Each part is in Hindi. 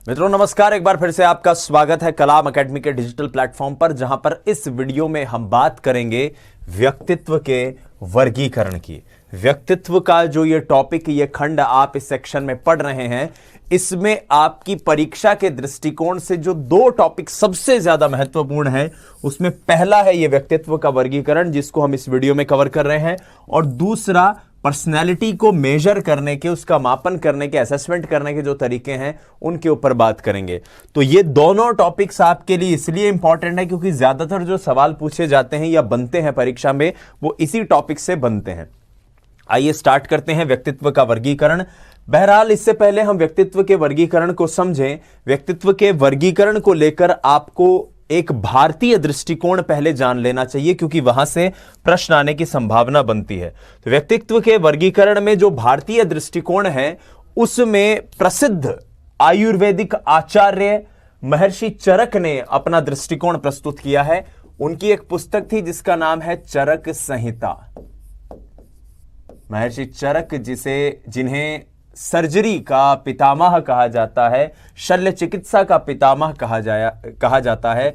मित्रों नमस्कार, एक बार फिर से आपका स्वागत है कलाम एकेडमी के डिजिटल प्लेटफॉर्म पर, जहां पर इस वीडियो में हम बात करेंगे व्यक्तित्व के वर्गीकरण की। व्यक्तित्व का जो ये टॉपिक, ये खंड आप इस सेक्शन में पढ़ रहे हैं, इसमें आपकी परीक्षा के दृष्टिकोण से जो दो टॉपिक सबसे ज्यादा महत्वपूर्ण है, उसमें पहला है ये व्यक्तित्व का वर्गीकरण, जिसको हम इस वीडियो में कवर कर रहे हैं, और दूसरा पर्सनैलिटी को मेजर करने के, उसका मापन करने के, असेसमेंट करने के जो तरीके हैं उनके ऊपर बात करेंगे। तो ये दोनों टॉपिक्स आपके लिए इसलिए इंपॉर्टेंट है क्योंकि ज्यादातर जो सवाल पूछे जाते हैं या बनते हैं परीक्षा में, वो इसी टॉपिक से बनते हैं। आइए स्टार्ट करते हैं व्यक्तित्व का वर्गीकरण। बहरहाल इससे पहले हम व्यक्तित्व के वर्गीकरण को समझें। व्यक्तित्व के वर्गीकरण को लेकर आपको एक भारतीय दृष्टिकोण पहले जान लेना चाहिए, क्योंकि वहां से प्रश्न आने की संभावना बनती है। तो व्यक्तित्व के वर्गीकरण में जो भारतीय दृष्टिकोण है, उसमें प्रसिद्ध आयुर्वेदिक आचार्य महर्षि चरक ने अपना दृष्टिकोण प्रस्तुत किया है। उनकी एक पुस्तक थी जिसका नाम है चरक संहिता। महर्षि चरक, जिन्हें सर्जरी का पितामह कहा जाता है, शल्य चिकित्सा का पितामह कहा जाता है,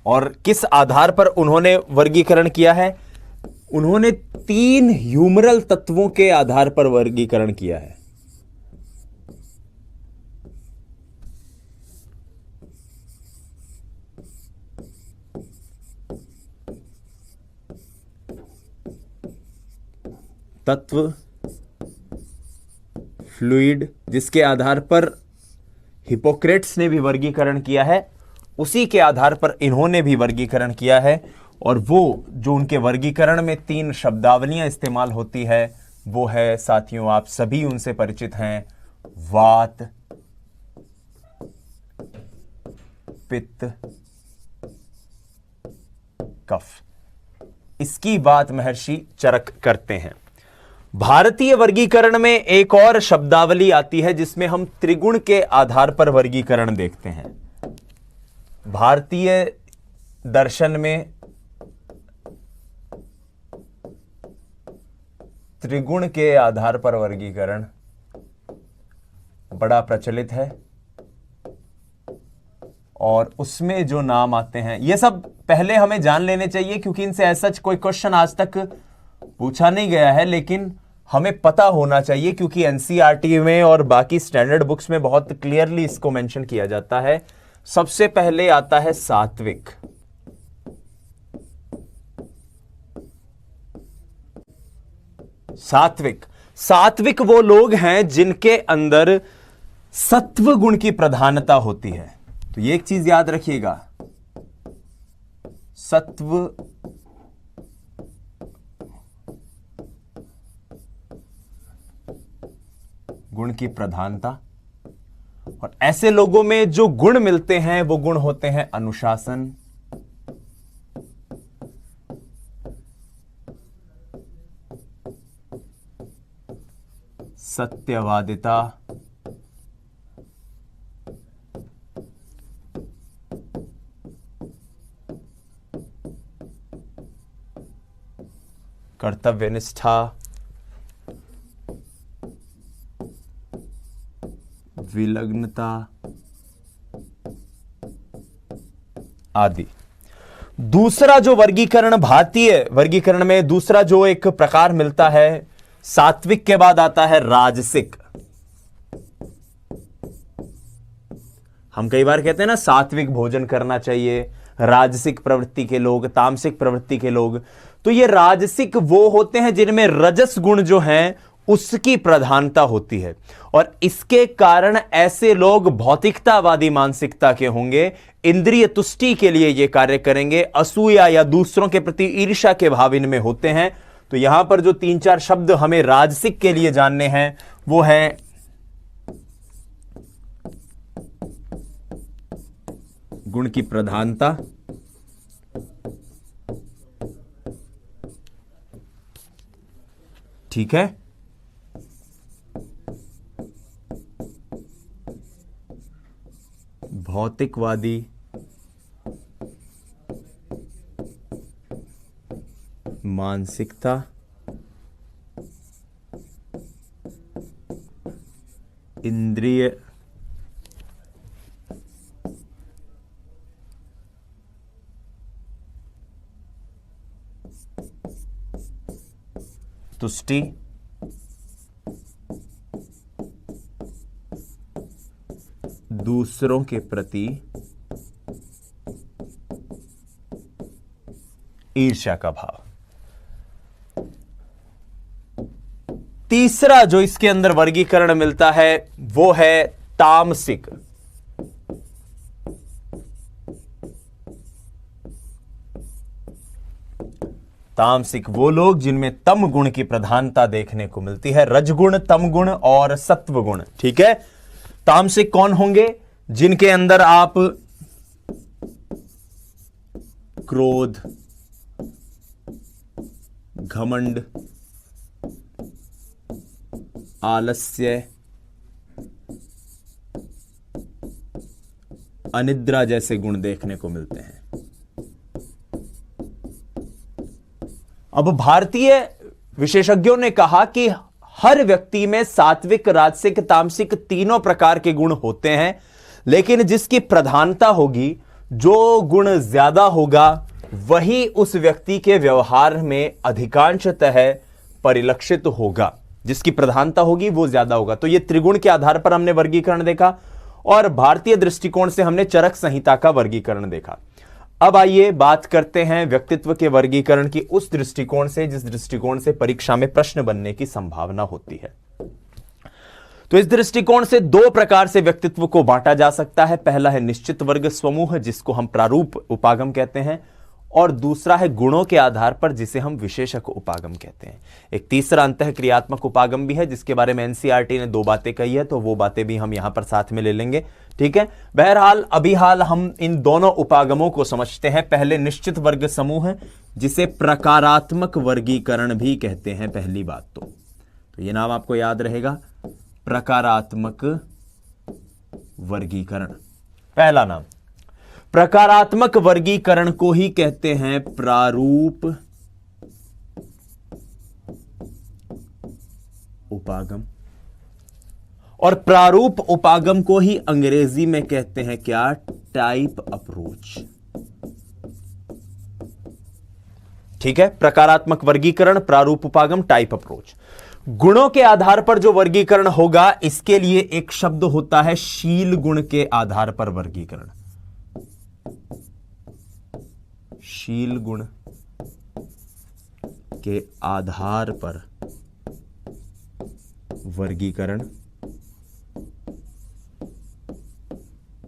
और किस आधार पर उन्होंने वर्गीकरण किया है? उन्होंने 3 ह्यूमरल तत्वों के आधार पर वर्गीकरण किया है। तत्व, फ्लूइड, जिसके आधार पर हिपोक्रेट्स ने भी वर्गीकरण किया है, उसी के आधार पर इन्होंने भी वर्गीकरण किया है। और वो जो उनके वर्गीकरण में 3 शब्दावलियां इस्तेमाल होती है, वो है, साथियों आप सभी उनसे परिचित हैं, वात, पित्त, कफ। इसकी बात महर्षि चरक करते हैं। भारतीय वर्गीकरण में एक और शब्दावली आती है जिसमें हम त्रिगुण के आधार पर वर्गीकरण देखते हैं। भारतीय दर्शन में त्रिगुण के आधार पर वर्गीकरण बड़ा प्रचलित है, और उसमें जो नाम आते हैं, ये सब पहले हमें जान लेने चाहिए क्योंकि इनसे ऐसा कोई क्वेश्चन आज तक पूछा नहीं गया है, लेकिन हमें पता होना चाहिए क्योंकि एनसीईआरटी में और बाकी स्टैंडर्ड बुक्स में बहुत क्लियरली इसको मेंशन किया जाता है। सबसे पहले आता है सात्विक। सात्विक वो लोग हैं जिनके अंदर सत्व गुण की प्रधानता होती है। तो ये एक चीज याद रखिएगा, सत्व गुण की प्रधानता। और ऐसे लोगों में जो गुण मिलते हैं वो गुण होते हैं अनुशासन, सत्यवादिता, कर्तव्यनिष्ठा, विलग्नता आदि। दूसरा जो वर्गीकरण, भारतीय वर्गीकरण में दूसरा जो एक प्रकार मिलता है, सात्विक के बाद आता है राजसिक। हम कई बार कहते हैं ना, सात्विक भोजन करना चाहिए, राजसिक प्रवृत्ति के लोग, तामसिक प्रवृत्ति के लोग। तो ये राजसिक वो होते हैं जिनमें रजस गुण जो हैं उसकी प्रधानता होती है, और इसके कारण ऐसे लोग भौतिकतावादी मानसिकता के होंगे, इंद्रिय तुष्टि के लिए ये कार्य करेंगे, असूया या दूसरों के प्रति ईर्ष्या के भाव इनमें होते हैं। तो यहां पर जो 3-4 शब्द हमें राजसिक के लिए जानने हैं वो है गुण की प्रधानता, ठीक है, भौतिकवादी मानसिकता इंद्रिय तुष्टि, दूसरों के प्रति ईर्ष्या का भाव। तीसरा जो इसके अंदर वर्गीकरण मिलता है वो है तामसिक। तामसिक वो लोग जिनमें तम गुण की प्रधानता देखने को मिलती है, रजगुण, तम गुण और सत्व गुण। ठीक है, तामसिक कौन होंगे? जिनके अंदर आप क्रोध, घमंड, आलस्य, अनिद्रा जैसे गुण देखने को मिलते हैं। अब भारतीय विशेषज्ञों ने कहा कि हर व्यक्ति में सात्विक, राजसिक, तामसिक तीनों प्रकार के गुण होते हैं, लेकिन जिसकी प्रधानता होगी, जो गुण ज्यादा होगा, वही उस व्यक्ति के व्यवहार में अधिकांशतः परिलक्षित होगा। जिसकी प्रधानता होगी वो ज्यादा होगा। तो ये त्रिगुण के आधार पर हमने वर्गीकरण देखा और भारतीय दृष्टिकोण से हमने चरक संहिता का वर्गीकरण देखा। अब आइए बात करते हैं व्यक्तित्व के वर्गीकरण की उस दृष्टिकोण से जिस दृष्टिकोण से परीक्षा में प्रश्न बनने की संभावना होती है। तो इस दृष्टिकोण से दो प्रकार से व्यक्तित्व को बांटा जा सकता है। पहला है निश्चित वर्ग समूह, जिसको हम प्रारूप उपागम कहते हैं, और दूसरा है गुणों के आधार पर, जिसे हम विशेषक उपागम कहते हैं। एक तीसरा अंतःक्रियात्मक उपागम भी है, जिसके बारे में एनसीईआरटी ने दो बातें कही है, तो वो बातें भी हम यहां पर साथ में ले लेंगे। ठीक है, बहरहाल अभी हाल हम इन दोनों उपागमों को समझते हैं। पहले निश्चित वर्ग समूह, जिसे प्रकारात्मक वर्गीकरण भी कहते हैं। पहली बात तो ये नाम आपको याद रहेगा, प्रकारात्मक वर्गीकरण। पहला नाम प्रकारात्मक वर्गीकरण को ही कहते हैं प्रारूप उपागम, और प्रारूप उपागम को ही अंग्रेजी में कहते हैं क्या? Type approach. ठीक है, प्रकारात्मक वर्गीकरण, प्रारूप उपागम, टाइप अप्रोच। गुणों के आधार पर जो वर्गीकरण होगा, इसके लिए एक शब्द होता है शील गुण के आधार पर वर्गीकरण। शील गुण के आधार पर वर्गीकरण,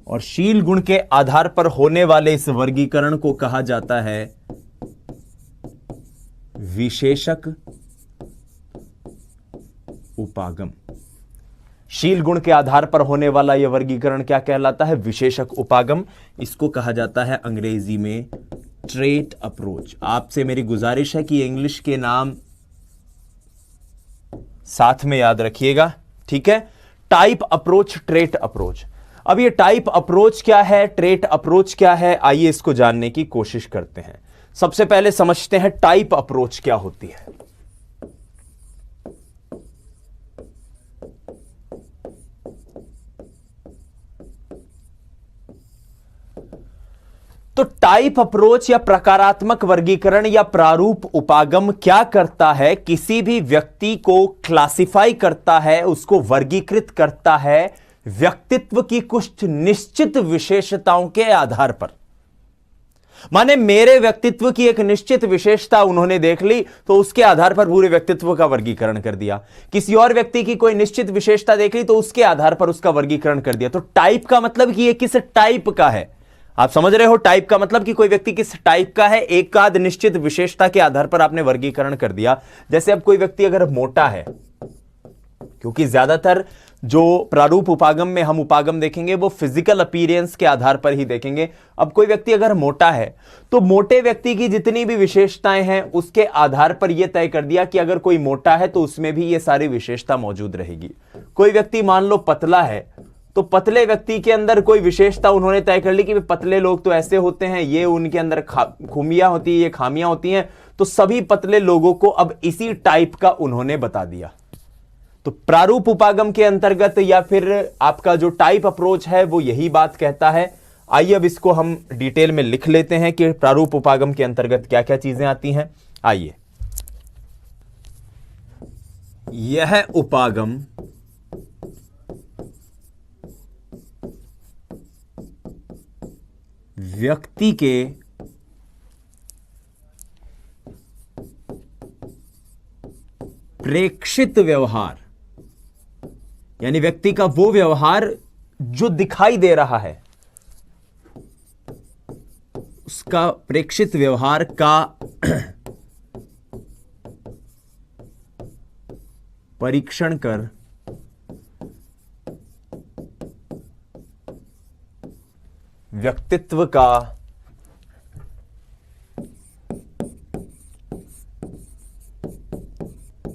और शील गुण के आधार पर होने वाले इस वर्गीकरण को कहा जाता है विशेषक उपागम। शील गुण के आधार पर होने वाला यह वर्गीकरण क्या कहलाता है? विशेषक उपागम। इसको कहा जाता है अंग्रेजी में ट्रेट अप्रोच। आपसे मेरी गुजारिश है कि इंग्लिश के नाम साथ में याद रखिएगा। ठीक है, टाइप अप्रोच, ट्रेट अप्रोच। अब ये टाइप अप्रोच क्या है, ट्रेट अप्रोच क्या है, आइए इसको जानने की कोशिश करते हैं। सबसे पहले समझते हैं टाइप अप्रोच क्या होती है। तो टाइप अप्रोच या प्रकारात्मक वर्गीकरण या प्रारूप उपागम क्या करता है? किसी भी व्यक्ति को क्लासिफाई करता है, उसको वर्गीकृत करता है व्यक्तित्व की कुछ निश्चित विशेषताओं के आधार पर। माने मेरे व्यक्तित्व की एक निश्चित विशेषता उन्होंने देख ली, तो उसके आधार पर पूरे व्यक्तित्व का वर्गीकरण कर दिया। किसी और व्यक्ति की कोई निश्चित विशेषता देख ली, तो उसके आधार पर उसका वर्गीकरण कर दिया। तो टाइप का मतलब कि ये किस टाइप का है, आप समझ रहे हो? टाइप का मतलब कि कोई व्यक्ति किस टाइप का है, एक आध निश्चित विशेषता के आधार पर आपने वर्गीकरण कर दिया। जैसे अब कोई व्यक्ति अगर मोटा है, क्योंकि ज्यादातर जो प्रारूप उपागम में हम उपागम देखेंगे वो फिजिकल अपीयरेंस के आधार पर ही देखेंगे। अब कोई व्यक्ति अगर मोटा है, तो मोटे व्यक्ति की जितनी भी विशेषताएं हैं उसके आधार पर यह तय कर दिया कि अगर कोई मोटा है तो उसमें भी ये सारी विशेषता मौजूद रहेगी। कोई व्यक्ति मान लो पतला है, तो पतले व्यक्ति के अंदर कोई विशेषता उन्होंने तय कर ली कि पतले लोग तो ऐसे होते हैं, ये उनके अंदर खूबियां होती है, ये खामियां होती हैं, तो सभी पतले लोगों को अब इसी टाइप का उन्होंने बता दिया। तो प्रारूप उपागम के अंतर्गत या फिर आपका जो टाइप अप्रोच है वो यही बात कहता है। आइए अब इसको हम डिटेल में लिख लेते हैं कि प्रारूप उपागम के अंतर्गत क्या क्या चीजें आती हैं। आइए, यह उपागम व्यक्ति के प्रेक्षित व्यवहार, यानी व्यक्ति का वो व्यवहार जो दिखाई दे रहा है, उसका प्रेक्षित व्यवहार का परीक्षण कर व्यक्तित्व का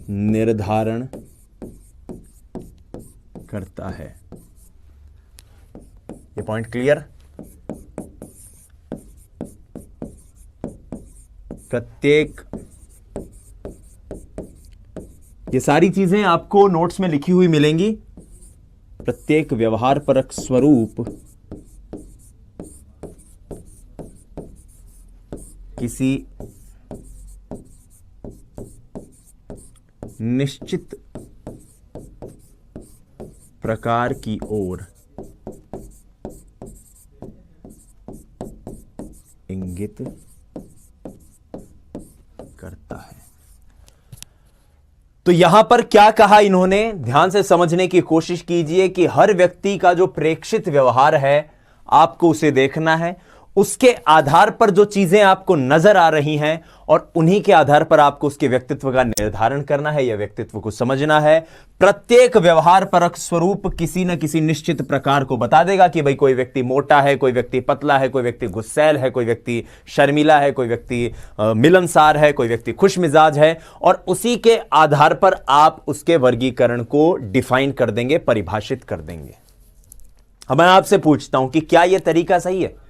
निर्धारण करता है। ये पॉइंट क्लियर? प्रत्येक, ये सारी चीजें आपको नोट्स में लिखी हुई मिलेंगी। प्रत्येक व्यवहार परक स्वरूप किसी निश्चित प्रकार की ओर इंगित करता है। तो यहां पर क्या कहा इन्होंने, ध्यान से समझने की कोशिश कीजिए कि हर व्यक्ति का जो प्रेक्षित व्यवहार है आपको उसे देखना है, उसके आधार पर जो चीजें आपको नजर आ रही हैं और उन्हीं के आधार पर आपको उसके व्यक्तित्व का निर्धारण करना है या व्यक्तित्व को समझना है। प्रत्येक व्यवहार परक स्वरूप किसी न किसी निश्चित प्रकार को बता देगा कि भाई कोई व्यक्ति मोटा है, कोई व्यक्ति पतला है, कोई व्यक्ति गुस्सैल है, कोई व्यक्ति शर्मीला है, कोई व्यक्ति मिलनसार है, कोई व्यक्ति खुश मिजाज है, और उसी के आधार पर आप उसके वर्गीकरण को डिफाइन कर देंगे, परिभाषित कर देंगे। अब मैं आपसे पूछता हूं कि क्या यह तरीका सही है?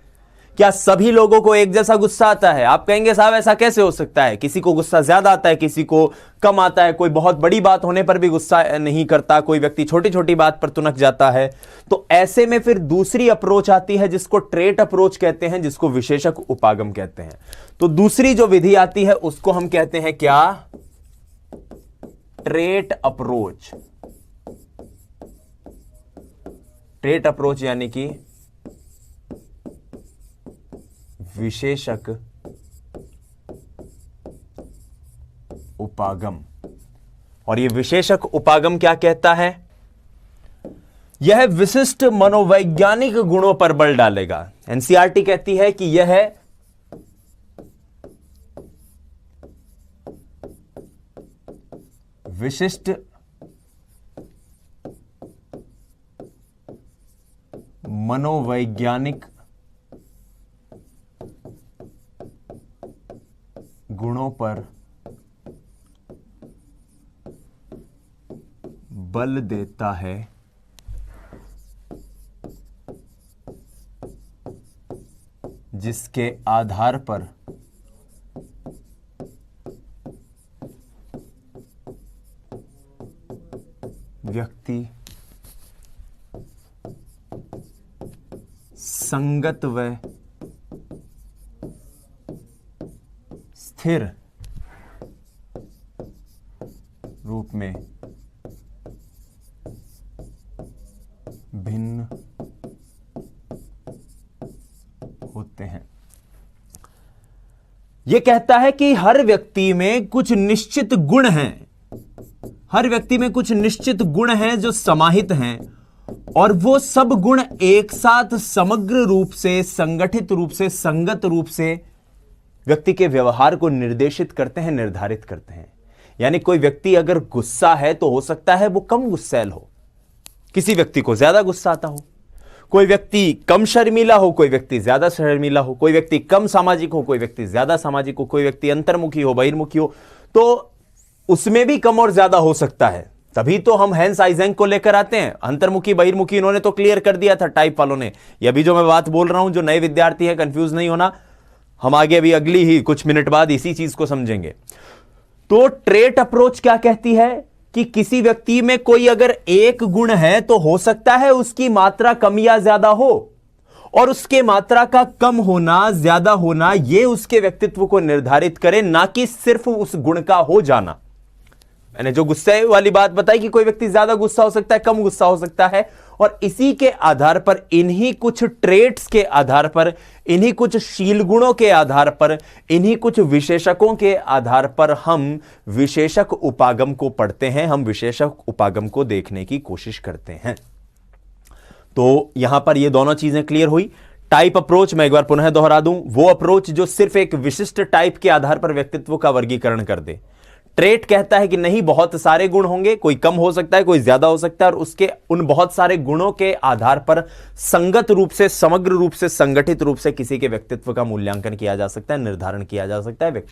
क्या सभी लोगों को एक जैसा गुस्सा आता है? आप कहेंगे साहब ऐसा कैसे हो सकता है, किसी को गुस्सा ज्यादा आता है, किसी को कम आता है, कोई बहुत बड़ी बात होने पर भी गुस्सा नहीं करता, कोई व्यक्ति छोटी छोटी बात पर तुनक जाता है। तो ऐसे में फिर दूसरी अप्रोच आती है जिसको ट्रेट अप्रोच कहते हैं, जिसको विशेषक उपागम कहते हैं। तो दूसरी जो विधि आती है उसको हम कहते हैं क्या? Trait approach. ट्रेट अप्रोच यानी कि विशेषक उपागम। और यह विशेषक उपागम क्या कहता है? यह विशिष्ट मनोवैज्ञानिक गुणों पर बल डालेगा। एनसीईआरटी कहती है कि यह विशिष्ट मनोवैज्ञानिक गुणों पर बल देता है, जिसके आधार पर व्यक्ति संगत व स्थिर रूप में भिन्न होते हैं। यह कहता है कि हर व्यक्ति में कुछ निश्चित गुण हैं, हर व्यक्ति में कुछ निश्चित गुण हैं जो समाहित हैं, और वो सब गुण एक साथ समग्र रूप से, संगठित रूप से, संगत रूप से व्यक्ति के व्यवहार को निर्देशित करते हैं, निर्धारित करते हैं। यानी कोई व्यक्ति अगर गुस्सा है तो हो सकता है वो कम गुस्सैल हो, किसी व्यक्ति को ज्यादा गुस्सा आता हो, कोई व्यक्ति कम शर्मीला हो, कोई व्यक्ति ज्यादा शर्मीला हो, कोई व्यक्ति कम सामाजिक हो, कोई व्यक्ति ज्यादा सामाजिक हो, कोई व्यक्ति अंतर्मुखी हो, बहिर्मुखी हो, तो उसमें भी कम और ज्यादा हो सकता है। तभी तो हम हैंस आइजेंक को लेकर आते हैं, अंतर्मुखी बहिर्मुखी इन्होंने तो क्लियर कर दिया था टाइप वालों ने। ये अभी जो मैं बात बोल रहा हूं, जो नए विद्यार्थी हैं कंफ्यूज नहीं होना, हम आगे अभी अगली ही कुछ मिनट बाद इसी चीज को समझेंगे। तो ट्रेट अप्रोच क्या कहती है कि किसी व्यक्ति में कोई अगर एक गुण है तो हो सकता है उसकी मात्रा कम या ज्यादा हो, और उसके मात्रा का कम होना ज्यादा होना यह उसके व्यक्तित्व को निर्धारित करे, ना कि सिर्फ उस गुण का हो जाना। मैंने जो गुस्से वाली बात बताई कि कोई व्यक्ति ज्यादा गुस्सा हो सकता है, कम गुस्सा हो सकता है, और इसी के आधार पर, इन्हीं कुछ ट्रेट्स के आधार पर, इन्हीं कुछ शील गुणों के आधार पर, इन्हीं कुछ विशेषकों के आधार पर हम विशेषक उपागम को पढ़ते हैं, हम विशेषक उपागम को देखने की कोशिश करते हैं। तो यहां पर ये दोनों चीजें क्लियर हुई। टाइप अप्रोच मैं एक बार पुनः दोहरा दूं, वो अप्रोच जो सिर्फ एक विशिष्ट टाइप के आधार पर व्यक्तित्व का वर्गीकरण कर दे। ट्रेट कहता है कि नहीं, बहुत सारे गुण होंगे, कोई कम हो सकता है, कोई ज्यादा हो सकता है, और उसके उन बहुत सारे गुणों के आधार पर संगत रूप से, समग्र रूप से, संगठित रूप से किसी के व्यक्तित्व का मूल्यांकन किया जा सकता है, निर्धारण किया जा सकता है,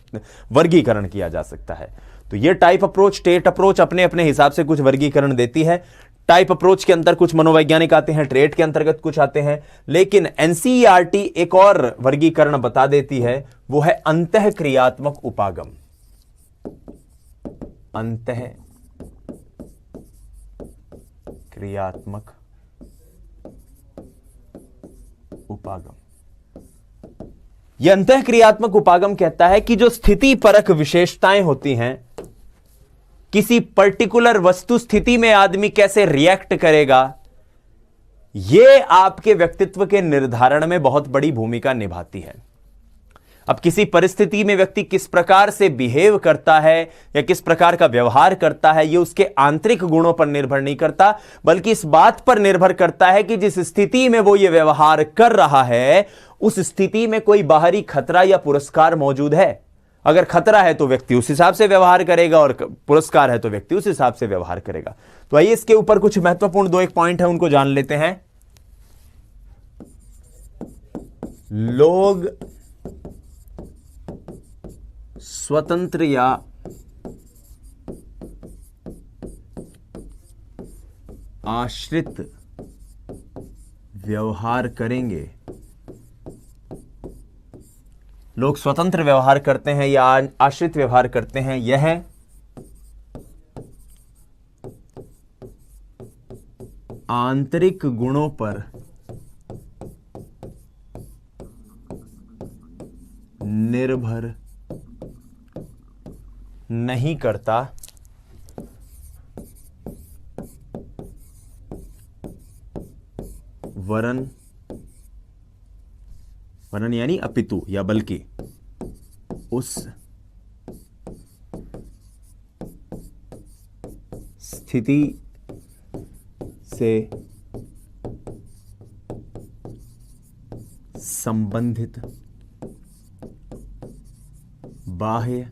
वर्गीकरण किया जा सकता है। तो यह टाइप अप्रोच, ट्रेट अप्रोच अपने अपने हिसाब से कुछ वर्गीकरण देती है। टाइप अप्रोच के अंदर कुछ मनोवैज्ञानिक आते हैं, ट्रेट के अंतर्गत कुछ आते हैं, लेकिन एनसीईआरटी एक और वर्गीकरण बता देती है, वो है अंतः क्रियात्मक उपागम। अंतः क्रियात्मक उपागम। यह अंतः क्रियात्मक उपागम कहता है कि जो स्थिति परक विशेषताएं होती हैं, किसी पर्टिकुलर वस्तु स्थिति में आदमी कैसे रिएक्ट करेगा, यह आपके व्यक्तित्व के निर्धारण में बहुत बड़ी भूमिका निभाती है। अब किसी परिस्थिति में व्यक्ति किस प्रकार से बिहेव करता है या किस प्रकार का व्यवहार करता है, यह उसके आंतरिक गुणों पर निर्भर नहीं करता, बल्कि इस बात पर निर्भर करता है कि जिस स्थिति में वो यह व्यवहार कर रहा है, उस स्थिति में कोई बाहरी खतरा या पुरस्कार मौजूद है। अगर खतरा है तो व्यक्ति उस हिसाब से व्यवहार करेगा, और पुरस्कार है तो व्यक्ति उस हिसाब से व्यवहार करेगा। तो आइए इसके ऊपर कुछ महत्वपूर्ण दो एक पॉइंट है, उनको जान लेते हैं। लोग स्वतंत्र या आश्रित व्यवहार करेंगे। लोग स्वतंत्र व्यवहार करते हैं या आश्रित व्यवहार करते हैं, यह आंतरिक गुणों पर निर्भर नहीं करता, वरन यानी अपितु या बल्कि उस स्थिति से संबंधित बाह्य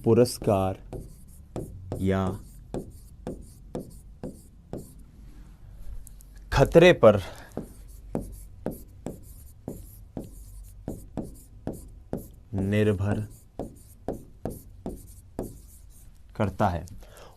पुरस्कार या खतरे पर निर्भर करता है।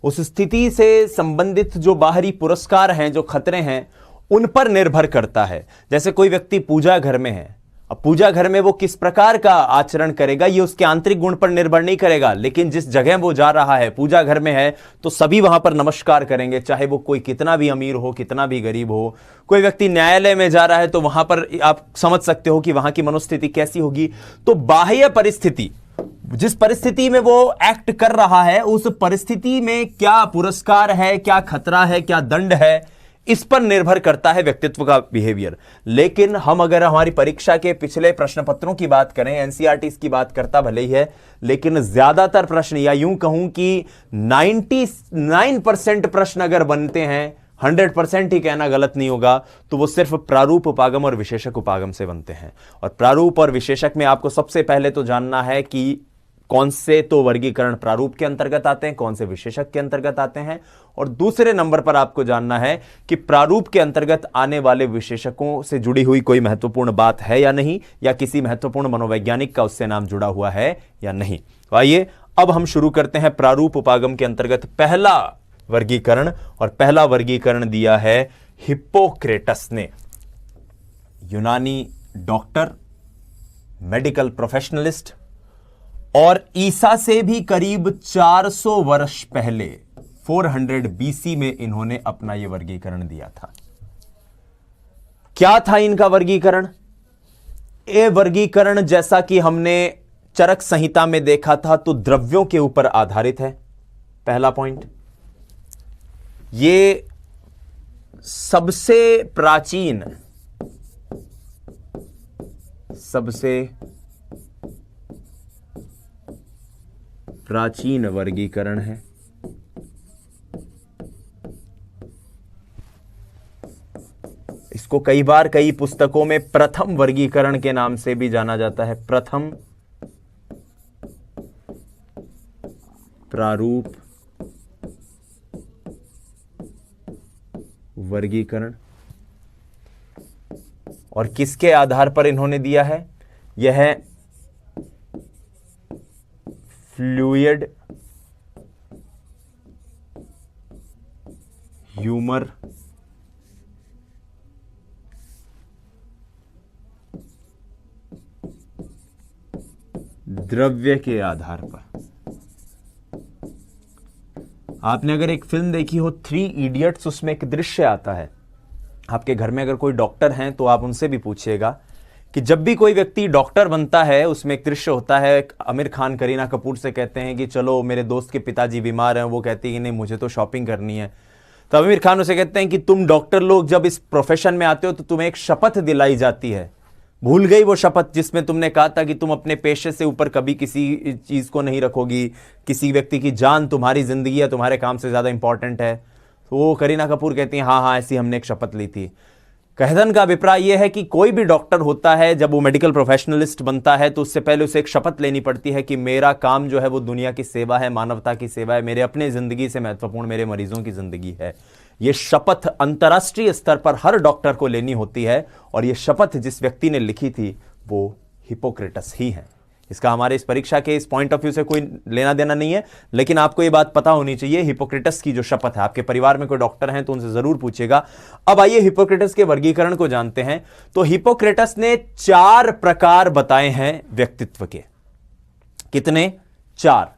उस स्थिति से संबंधित जो बाहरी पुरस्कार हैं, जो खतरे हैं, उन पर निर्भर करता है। जैसे कोई व्यक्ति पूजा घर में है, अब पूजा घर में वो किस प्रकार का आचरण करेगा, ये उसके आंतरिक गुण पर निर्भर नहीं करेगा, लेकिन जिस जगह वो जा रहा है, पूजा घर में है, तो सभी वहां पर नमस्कार करेंगे, चाहे वो कोई कितना भी अमीर हो, कितना भी गरीब हो। कोई व्यक्ति न्यायालय में जा रहा है तो वहां पर आप समझ सकते हो कि वहां की मनोस्थिति कैसी होगी। तो बाह्य परिस्थिति, जिस परिस्थिति में वो एक्ट कर रहा है, उस परिस्थिति में क्या पुरस्कार है, क्या खतरा है, क्या दंड है, इस पर निर्भर करता है व्यक्तित्व का बिहेवियर। लेकिन हम अगर हमारी परीक्षा के पिछले प्रश्न पत्रों की बात करें, एनसीईआरटी की बात करता भले ही है, लेकिन ज्यादातर प्रश्न, या यूं कहूं कि 99% प्रश्न अगर बनते हैं, 100% ही कहना गलत नहीं होगा, तो वो सिर्फ प्रारूप उपागम और विशेषक उपागम से बनते हैं। और प्रारूप और विशेषक में आपको सबसे पहले तो जानना है कि कौन से तो वर्गीकरण प्रारूप के अंतर्गत आते हैं, कौन से विशेषक के अंतर्गत आते हैं, और दूसरे नंबर पर आपको जानना है कि प्रारूप के अंतर्गत आने वाले विशेषकों से जुड़ी हुई कोई महत्वपूर्ण बात है या नहीं, या किसी महत्वपूर्ण मनोवैज्ञानिक का उससे नाम जुड़ा हुआ है या नहीं। तो आइए अब हम शुरू करते हैं प्रारूप उपागम के अंतर्गत पहला वर्गीकरण, और पहला वर्गीकरण दिया है हिप्पोक्रेटस ने। यूनानी डॉक्टर, मेडिकल प्रोफेशनलिस्ट और ईसा से भी करीब 400 वर्ष पहले 400 बीसी में इन्होंने अपना यह वर्गीकरण दिया था। क्या था इनका वर्गीकरण? ये वर्गीकरण जैसा कि हमने चरक संहिता में देखा था तो द्रव्यों के ऊपर आधारित है। पहला पॉइंट, ये सबसे प्राचीन वर्गीकरण है। इसको कई बार कई पुस्तकों में प्रथम वर्गीकरण के नाम से भी जाना जाता है। प्रथम प्रारूप वर्गीकरण। और किसके आधार पर इन्होंने दिया है? यह है फ्लूइड ह्यूमर द्रव्य के आधार पर। आपने अगर एक फिल्म देखी हो 3 इडियट्स, उसमें एक दृश्य आता है। आपके घर में अगर कोई डॉक्टर हैं तो आप उनसे भी पूछिएगा कि जब भी कोई व्यक्ति डॉक्टर बनता है, उसमें एक दृश्य होता है। आमिर खान करीना कपूर से कहते हैं कि चलो मेरे दोस्त के पिताजी बीमार हैं। वो कहती है कि नहीं, मुझे तो शॉपिंग करनी है। तो आमिर खान उसे कहते हैं कि तुम डॉक्टर लोग जब इस प्रोफेशन में आते हो तो तुम्हें एक शपथ दिलाई जाती है। भूल गई वो शपथ जिसमें तुमने कहा था कि तुम अपने पेशे से ऊपर कभी किसी चीज को नहीं रखोगी, किसी व्यक्ति की जान तुम्हारी जिंदगी या तुम्हारे काम से ज्यादा इंपॉर्टेंट है। तो वो करीना कपूर कहती हैं हाँ हाँ, ऐसी हमने एक शपथ ली थी। कहदन का अभिप्राय यह है कि कोई भी डॉक्टर होता है, जब वो मेडिकल प्रोफेशनलिस्ट बनता है तो उससे पहले उसे एक शपथ लेनी पड़ती है कि मेरा काम जो है वो दुनिया की सेवा है, मानवता की सेवा है, मेरे अपने जिंदगी से महत्वपूर्ण मेरे मरीजों की जिंदगी है। यह शपथ अंतर्राष्ट्रीय स्तर पर हर डॉक्टर को लेनी होती है। और यह शपथ जिस व्यक्ति ने लिखी थी वो हिपोक्रेटस ही है। इसका हमारे इस परीक्षा के इस पॉइंट ऑफ व्यू से कोई लेना देना नहीं है, लेकिन आपको यह बात पता होनी चाहिए। हिपोक्रेटस की जो शपथ है, आपके परिवार में कोई डॉक्टर हैं तो उनसे जरूर पूछिएगा। अब आइए हिपोक्रेटस के वर्गीकरण को जानते हैं। तो हिपोक्रेटस ने 4 प्रकार बताए हैं व्यक्तित्व के। कितने? 4।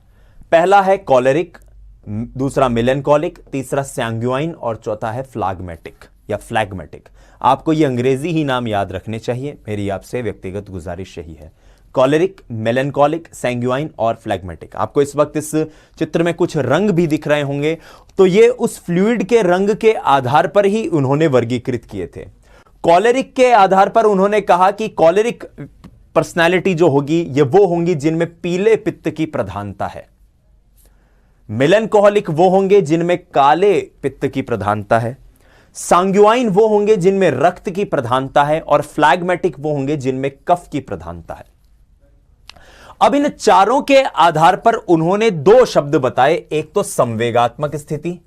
पहला है कॉलेरिक, दूसरा मेलेंकोलिक, तीसरा सैंग्युआइन और चौथा है फ्लैगमेटिक या फ्लैगमेटिक। आपको ये अंग्रेजी ही नाम याद रखने चाहिए, मेरी आपसे व्यक्तिगत गुजारिश यही है। कॉलेरिक, मेलेंकोलिक, सैंग्युआइन और फ्लैगमेटिक। आपको इस वक्त इस चित्र में कुछ रंग भी दिख रहे होंगे, तो ये उस फ्लूइड के रंग के आधार पर ही उन्होंने वर्गीकृत किए थे। कॉलेरिक के आधार पर उन्होंने कहा कि कॉलेरिक पर्सनैलिटी जो होगी ये वो होंगी जिनमें पीले पित्त की प्रधानता है। मेलेंकोलिक वो होंगे जिनमें काले पित्त की प्रधानता है। सैंग्युआइन वो होंगे जिनमें रक्त की प्रधानता है। और फ्लैगमेटिक वो होंगे जिनमें कफ की प्रधानता है। अब इन चारों के आधार पर उन्होंने 2 शब्द बताए। एक तो संवेगात्मक स्थिति,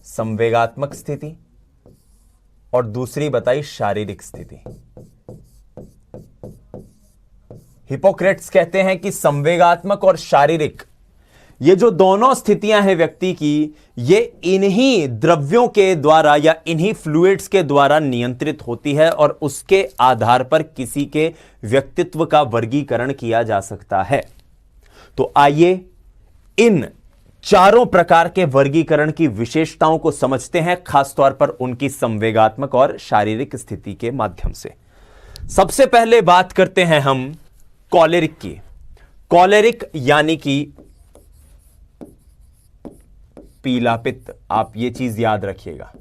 संवेगात्मक स्थिति, और दूसरी बताई शारीरिक स्थिति। हिपोक्रेट्स कहते हैं कि संवेगात्मक और शारीरिक, ये जो दोनों स्थितियां हैं व्यक्ति की, ये इन्हीं द्रव्यों के द्वारा या इन्हीं फ्लूइड्स के द्वारा नियंत्रित होती है और उसके आधार पर किसी के व्यक्तित्व का वर्गीकरण किया जा सकता है। तो आइए इन चारों प्रकार के वर्गीकरण की विशेषताओं को समझते हैं, खासतौर पर उनकी संवेगात्मक और शारीरिक स्थिति के माध्यम से। सबसे पहले बात करते हैं हम कॉलेरिक की। कॉलेरिक यानी कि पीला पित्त, आप ये चीज याद रखिएगा।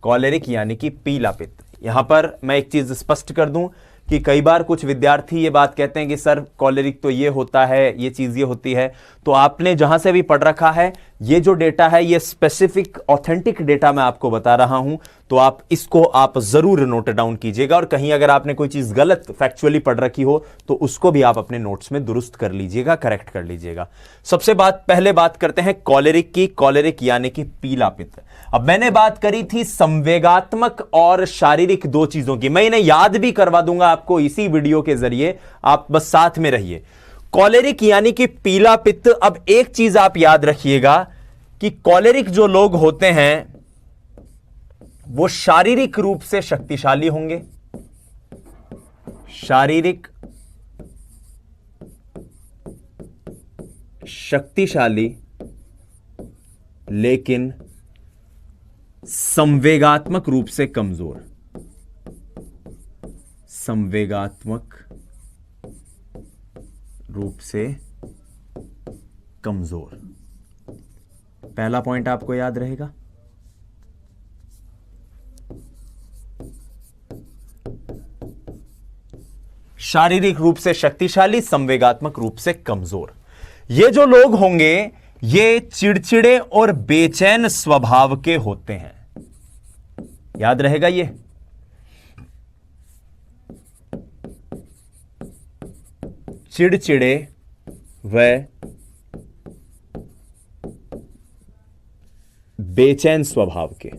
कॉलेरिक यानी कि पीला पित्त। यहां पर मैं एक चीज स्पष्ट कर दूं कि कई बार कुछ विद्यार्थी ये बात कहते हैं कि सर कॉलेरिक तो ये होता है, ये चीज ये होती है। तो आपने जहां से भी पढ़ रखा है, ये जो डेटा है ये स्पेसिफिक ऑथेंटिक डेटा मैं आपको बता रहा हूं, तो आप इसको आप जरूर नोट डाउन कीजिएगा। और कहीं अगर आपने कोई चीज गलत फैक्चुअली पढ़ रखी हो तो उसको भी आप अपने नोट्स में दुरुस्त कर लीजिएगा, करेक्ट कर लीजिएगा। सबसे पहले बात करते हैं कॉलेरिक की। कॉलेरिक यानी कि पीला पित्त। अब मैंने बात करी थी संवेगात्मक और शारीरिक 2 चीजों की, मैं इन्हें याद भी करवा दूंगा आपको इसी वीडियो के जरिए, आप बस साथ में रहिए। कॉलेरिक यानी कि पीला पित्त। अब एक चीज आप याद रखिएगा कि कॉलेरिक जो लोग होते हैं वो शारीरिक रूप से शक्तिशाली होंगे, शारीरिक शक्तिशाली लेकिन संवेगात्मक रूप से कमजोर, संवेगात्मक रूप से कमजोर। पहला पॉइंट आपको याद रहेगा। शारीरिक रूप से शक्तिशाली, संवेगात्मक रूप से कमजोर। ये जो लोग होंगे ये चिड़चिड़े और बेचैन स्वभाव के होते हैं, याद रहेगा ये। चिड़चिड़े व बेचैन स्वभाव के।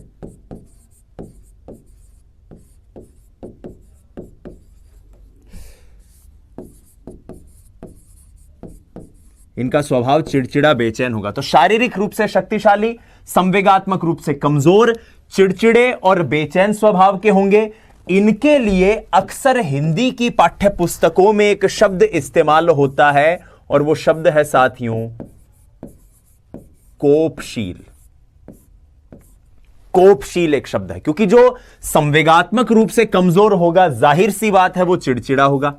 इनका स्वभाव चिड़चिड़ा बेचैन होगा। तो शारीरिक रूप से शक्तिशाली, संवेगात्मक रूप से कमजोर, चिड़चिड़े और बेचैन स्वभाव के होंगे। इनके लिए अक्सर हिंदी की पाठ्य पुस्तकों में एक शब्द इस्तेमाल होता है और वो शब्द है साथियों कोपशील। कोपशील एक शब्द है, क्योंकि जो संवेगात्मक रूप से कमजोर होगा जाहिर सी बात है वो चिड़चिड़ा होगा।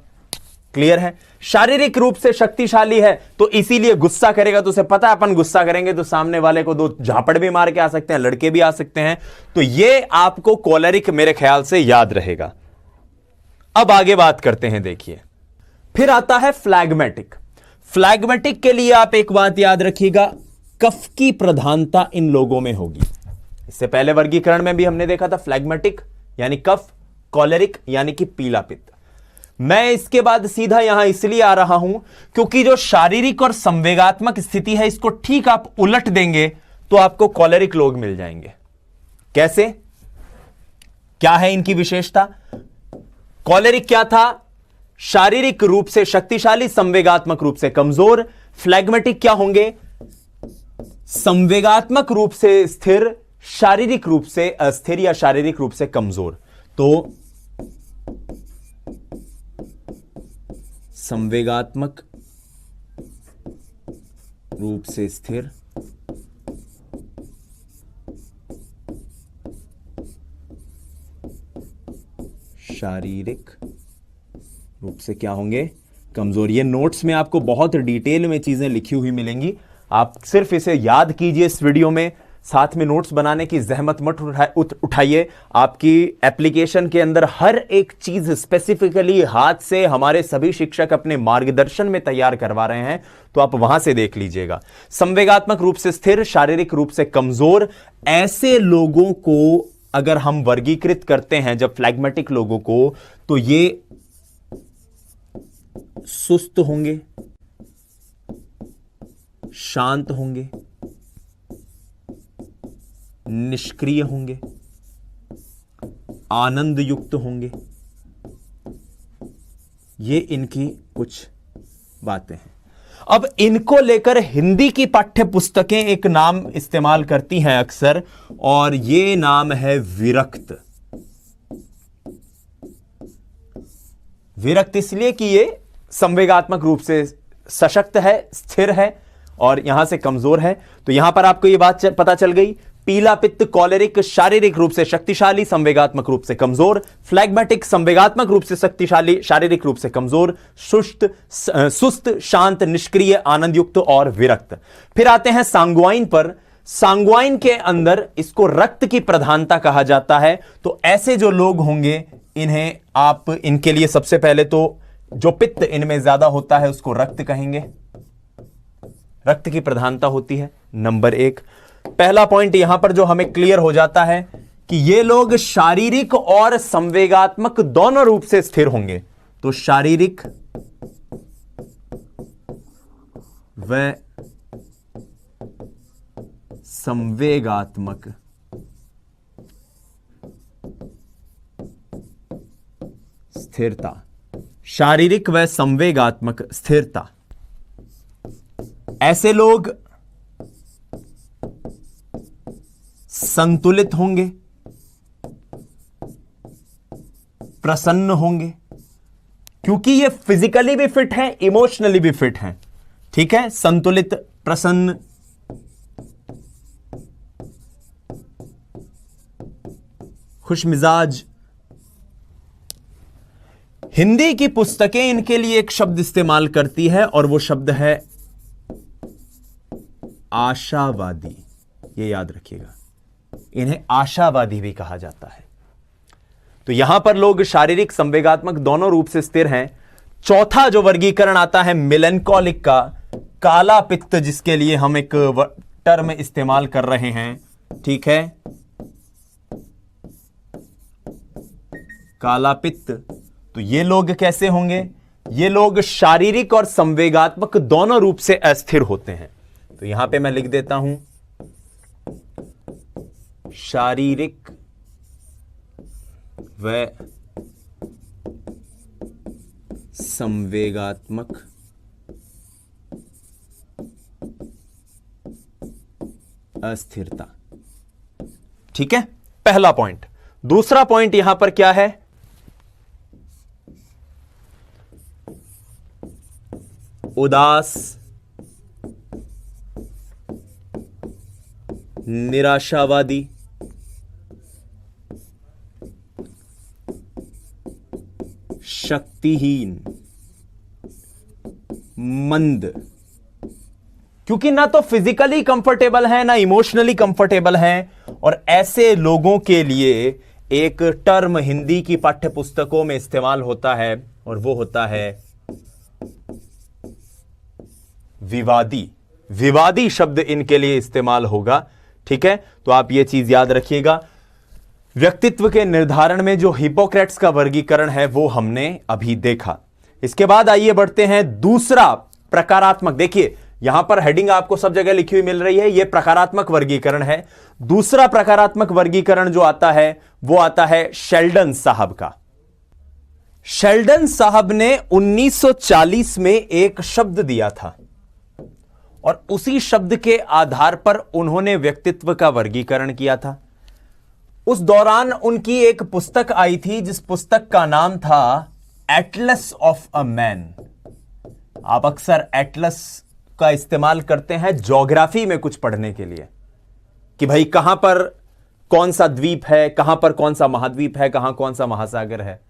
क्लियर है। शारीरिक रूप से शक्तिशाली है तो इसीलिए गुस्सा करेगा, तो उसे पता है अपन गुस्सा करेंगे तो सामने वाले को दो झापड़ भी मार के आ सकते हैं, लड़के भी आ सकते हैं। तो ये आपको कोलेरिक मेरे ख्याल से याद रहेगा। अब आगे बात करते हैं। देखिए फिर आता है फ्लैग्मेटिक। फ्लैग्मेटिक के लिए आप एक बात याद रखिएगा, कफ की प्रधानता इन लोगों में होगी। इससे पहले वर्गीकरण में भी हमने देखा था फ्लैग्मेटिक यानी कफ, कॉलेरिक यानी कि पीला पित्त। मैं इसके बाद सीधा यहां इसलिए आ रहा हूं क्योंकि जो शारीरिक और संवेगात्मक स्थिति है इसको ठीक आप उलट देंगे तो आपको कॉलेरिक लोग मिल जाएंगे। कैसे, क्या है इनकी विशेषता? कॉलेरिक क्या था? शारीरिक रूप से शक्तिशाली, संवेगात्मक रूप से कमजोर। फ्लैग्मेटिक क्या होंगे? संवेगात्मक रूप से स्थिर, शारीरिक रूप से अस्थिर या शारीरिक रूप से कमजोर। तो संवेगात्मक रूप से स्थिर, शारीरिक रूप से क्या होंगे? कमजोर। ये नोट्स में आपको बहुत डिटेल में चीजें लिखी हुई मिलेंगी, आप सिर्फ इसे याद कीजिए इस वीडियो में। साथ में नोट्स बनाने की जहमत मत उठाइए। आपकी एप्लीकेशन के अंदर हर एक चीज स्पेसिफिकली हाथ से हमारे सभी शिक्षक अपने मार्गदर्शन में तैयार करवा रहे हैं, तो आप वहां से देख लीजिएगा। संवेगात्मक रूप से स्थिर, शारीरिक रूप से कमजोर, ऐसे लोगों को अगर हम वर्गीकृत करते हैं जब फ्लैग्मेटिक लोगों को, तो ये सुस्त होंगे, शांत होंगे, निष्क्रिय होंगे, आनंद युक्त होंगे। ये इनकी कुछ बातें हैं। अब इनको लेकर हिंदी की पाठ्य पुस्तकें एक नाम इस्तेमाल करती हैं अक्सर, और ये नाम है विरक्त। विरक्त इसलिए कि ये संवेगात्मक रूप से सशक्त है, स्थिर है और यहां से कमजोर है। तो यहां पर आपको यह बात पता चल गई। पीला पित्त कॉलेरिक शारीरिक रूप से शक्तिशाली, संवेगात्मक रूप से कमजोर। फ्लैग्मेटिक संवेगात्मक रूप से शक्तिशाली, शारीरिक रूप से कमजोर। सुस्त, शांत, निष्क्रिय, आनंद युक्त और विरक्त। फिर आते हैं सांग्वाइन पर। सांग्वाइन के अंदर इसको रक्त की प्रधानता कहा जाता है। तो ऐसे जो लोग होंगे इन्हें आप, इनके लिए सबसे पहले तो जो पित्त इनमें ज्यादा होता है उसको रक्त कहेंगे, रक्त की प्रधानता होती है। नंबर एक, पहला पॉइंट यहां पर जो हमें क्लियर हो जाता है कि ये लोग शारीरिक और संवेगात्मक दोनों रूप से स्थिर होंगे। तो शारीरिक व संवेगात्मक स्थिरता, शारीरिक व संवेगात्मक स्थिरता। ऐसे लोग संतुलित होंगे, प्रसन्न होंगे, क्योंकि ये फिजिकली भी फिट है, इमोशनली भी फिट है। ठीक है, संतुलित, प्रसन्न। खुशमिजाज। हिंदी की पुस्तकें इनके लिए एक शब्द इस्तेमाल करती है और वो शब्द है आशावादी। ये याद रखिएगा, इन्हें आशावादी भी कहा जाता है। तो यहां पर लोग शारीरिक, संवेगात्मक दोनों रूप से स्थिर हैं। चौथा जो वर्गीकरण आता है मेलैंकोलिक का, काला पित्त, जिसके लिए हम एक टर्म इस्तेमाल कर रहे हैं। ठीक है, काला पित्त। तो ये लोग कैसे होंगे? ये लोग शारीरिक और संवेगात्मक दोनों रूप से अस्थिर होते हैं। तो यहां पे मैं लिख देता हूं शारीरिक व संवेगात्मक अस्थिरता। ठीक है, पहला पॉइंट। दूसरा पॉइंट यहां पर क्या है? उदास, निराशावादी, शक्तिहीन, मंद। क्योंकि ना तो फिजिकली कंफर्टेबल है, ना इमोशनली कंफर्टेबल है, और ऐसे लोगों के लिए एक टर्म हिंदी की पाठ्य पुस्तकों में इस्तेमाल होता है और वो होता है विवादी। विवादी शब्द इनके लिए इस्तेमाल होगा। ठीक है, तो आप ये चीज याद रखिएगा। व्यक्तित्व के निर्धारण में जो हिपोक्रेट्स का वर्गीकरण है वो हमने अभी देखा। इसके बाद आइए बढ़ते हैं दूसरा प्रकारात्मक। देखिए यहां पर हेडिंग आपको सब जगह लिखी हुई मिल रही है, यह प्रकारात्मक वर्गीकरण है। दूसरा प्रकारात्मक वर्गीकरण जो आता है वो आता है शेल्डन साहब का। शेल्डन साहब ने 1940 में एक शब्द दिया था और उसी शब्द के आधार पर उन्होंने व्यक्तित्व का वर्गीकरण किया था। उस दौरान उनकी एक पुस्तक आई थी जिस पुस्तक का नाम था एटलस ऑफ अ मैन। आप अक्सर एटलस का इस्तेमाल करते हैं ज्योग्राफी में कुछ पढ़ने के लिए कि भाई कहां पर कौन सा द्वीप है, कहां पर कौन सा महाद्वीप है, कहां कौन सा महासागर है।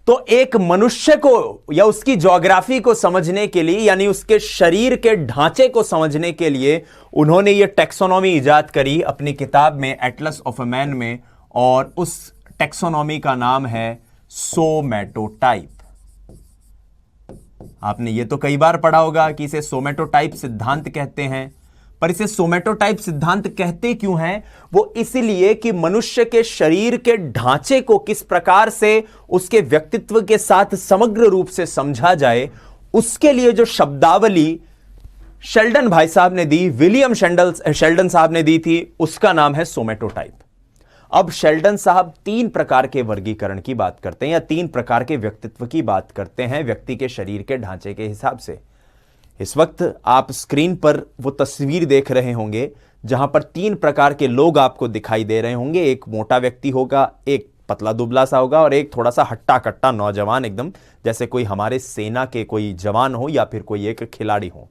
तो एक मनुष्य को या उसकी ज्योग्राफी को समझने के लिए, यानी उसके शरीर के ढांचे को समझने के लिए उन्होंने यह टैक्सोनॉमी इजाद करी अपनी किताब में एटलस ऑफ अ मैन में, और उस टैक्सोनॉमी का नाम है सोमैटोटाइप। आपने ये तो कई बार पढ़ा होगा कि इसे सोमैटोटाइप सिद्धांत कहते हैं, पर इसे सोमैटोटाइप सिद्धांत कहते क्यों हैं? वो इसलिए कि मनुष्य के शरीर के ढांचे को किस प्रकार से उसके व्यक्तित्व के साथ समग्र रूप से समझा जाए, उसके लिए जो शब्दावली शेल्डन भाई साहब ने दी, विलियम शेल्डन साहब ने दी थी, उसका नाम है सोमैटोटाइप। अब शेल्डन साहब 3 प्रकार के वर्गीकरण की बात करते हैं या 3 प्रकार के व्यक्तित्व की बात करते हैं व्यक्ति के शरीर के ढांचे के हिसाब से। इस वक्त आप स्क्रीन पर वो तस्वीर देख रहे होंगे जहां पर 3 प्रकार के लोग आपको दिखाई दे रहे होंगे। एक मोटा व्यक्ति होगा, एक पतला दुबला सा होगा, और एक थोड़ा सा हट्टा कट्टा नौजवान, एकदम जैसे कोई हमारे सेना के कोई जवान हो या फिर कोई एक खिलाड़ी हो।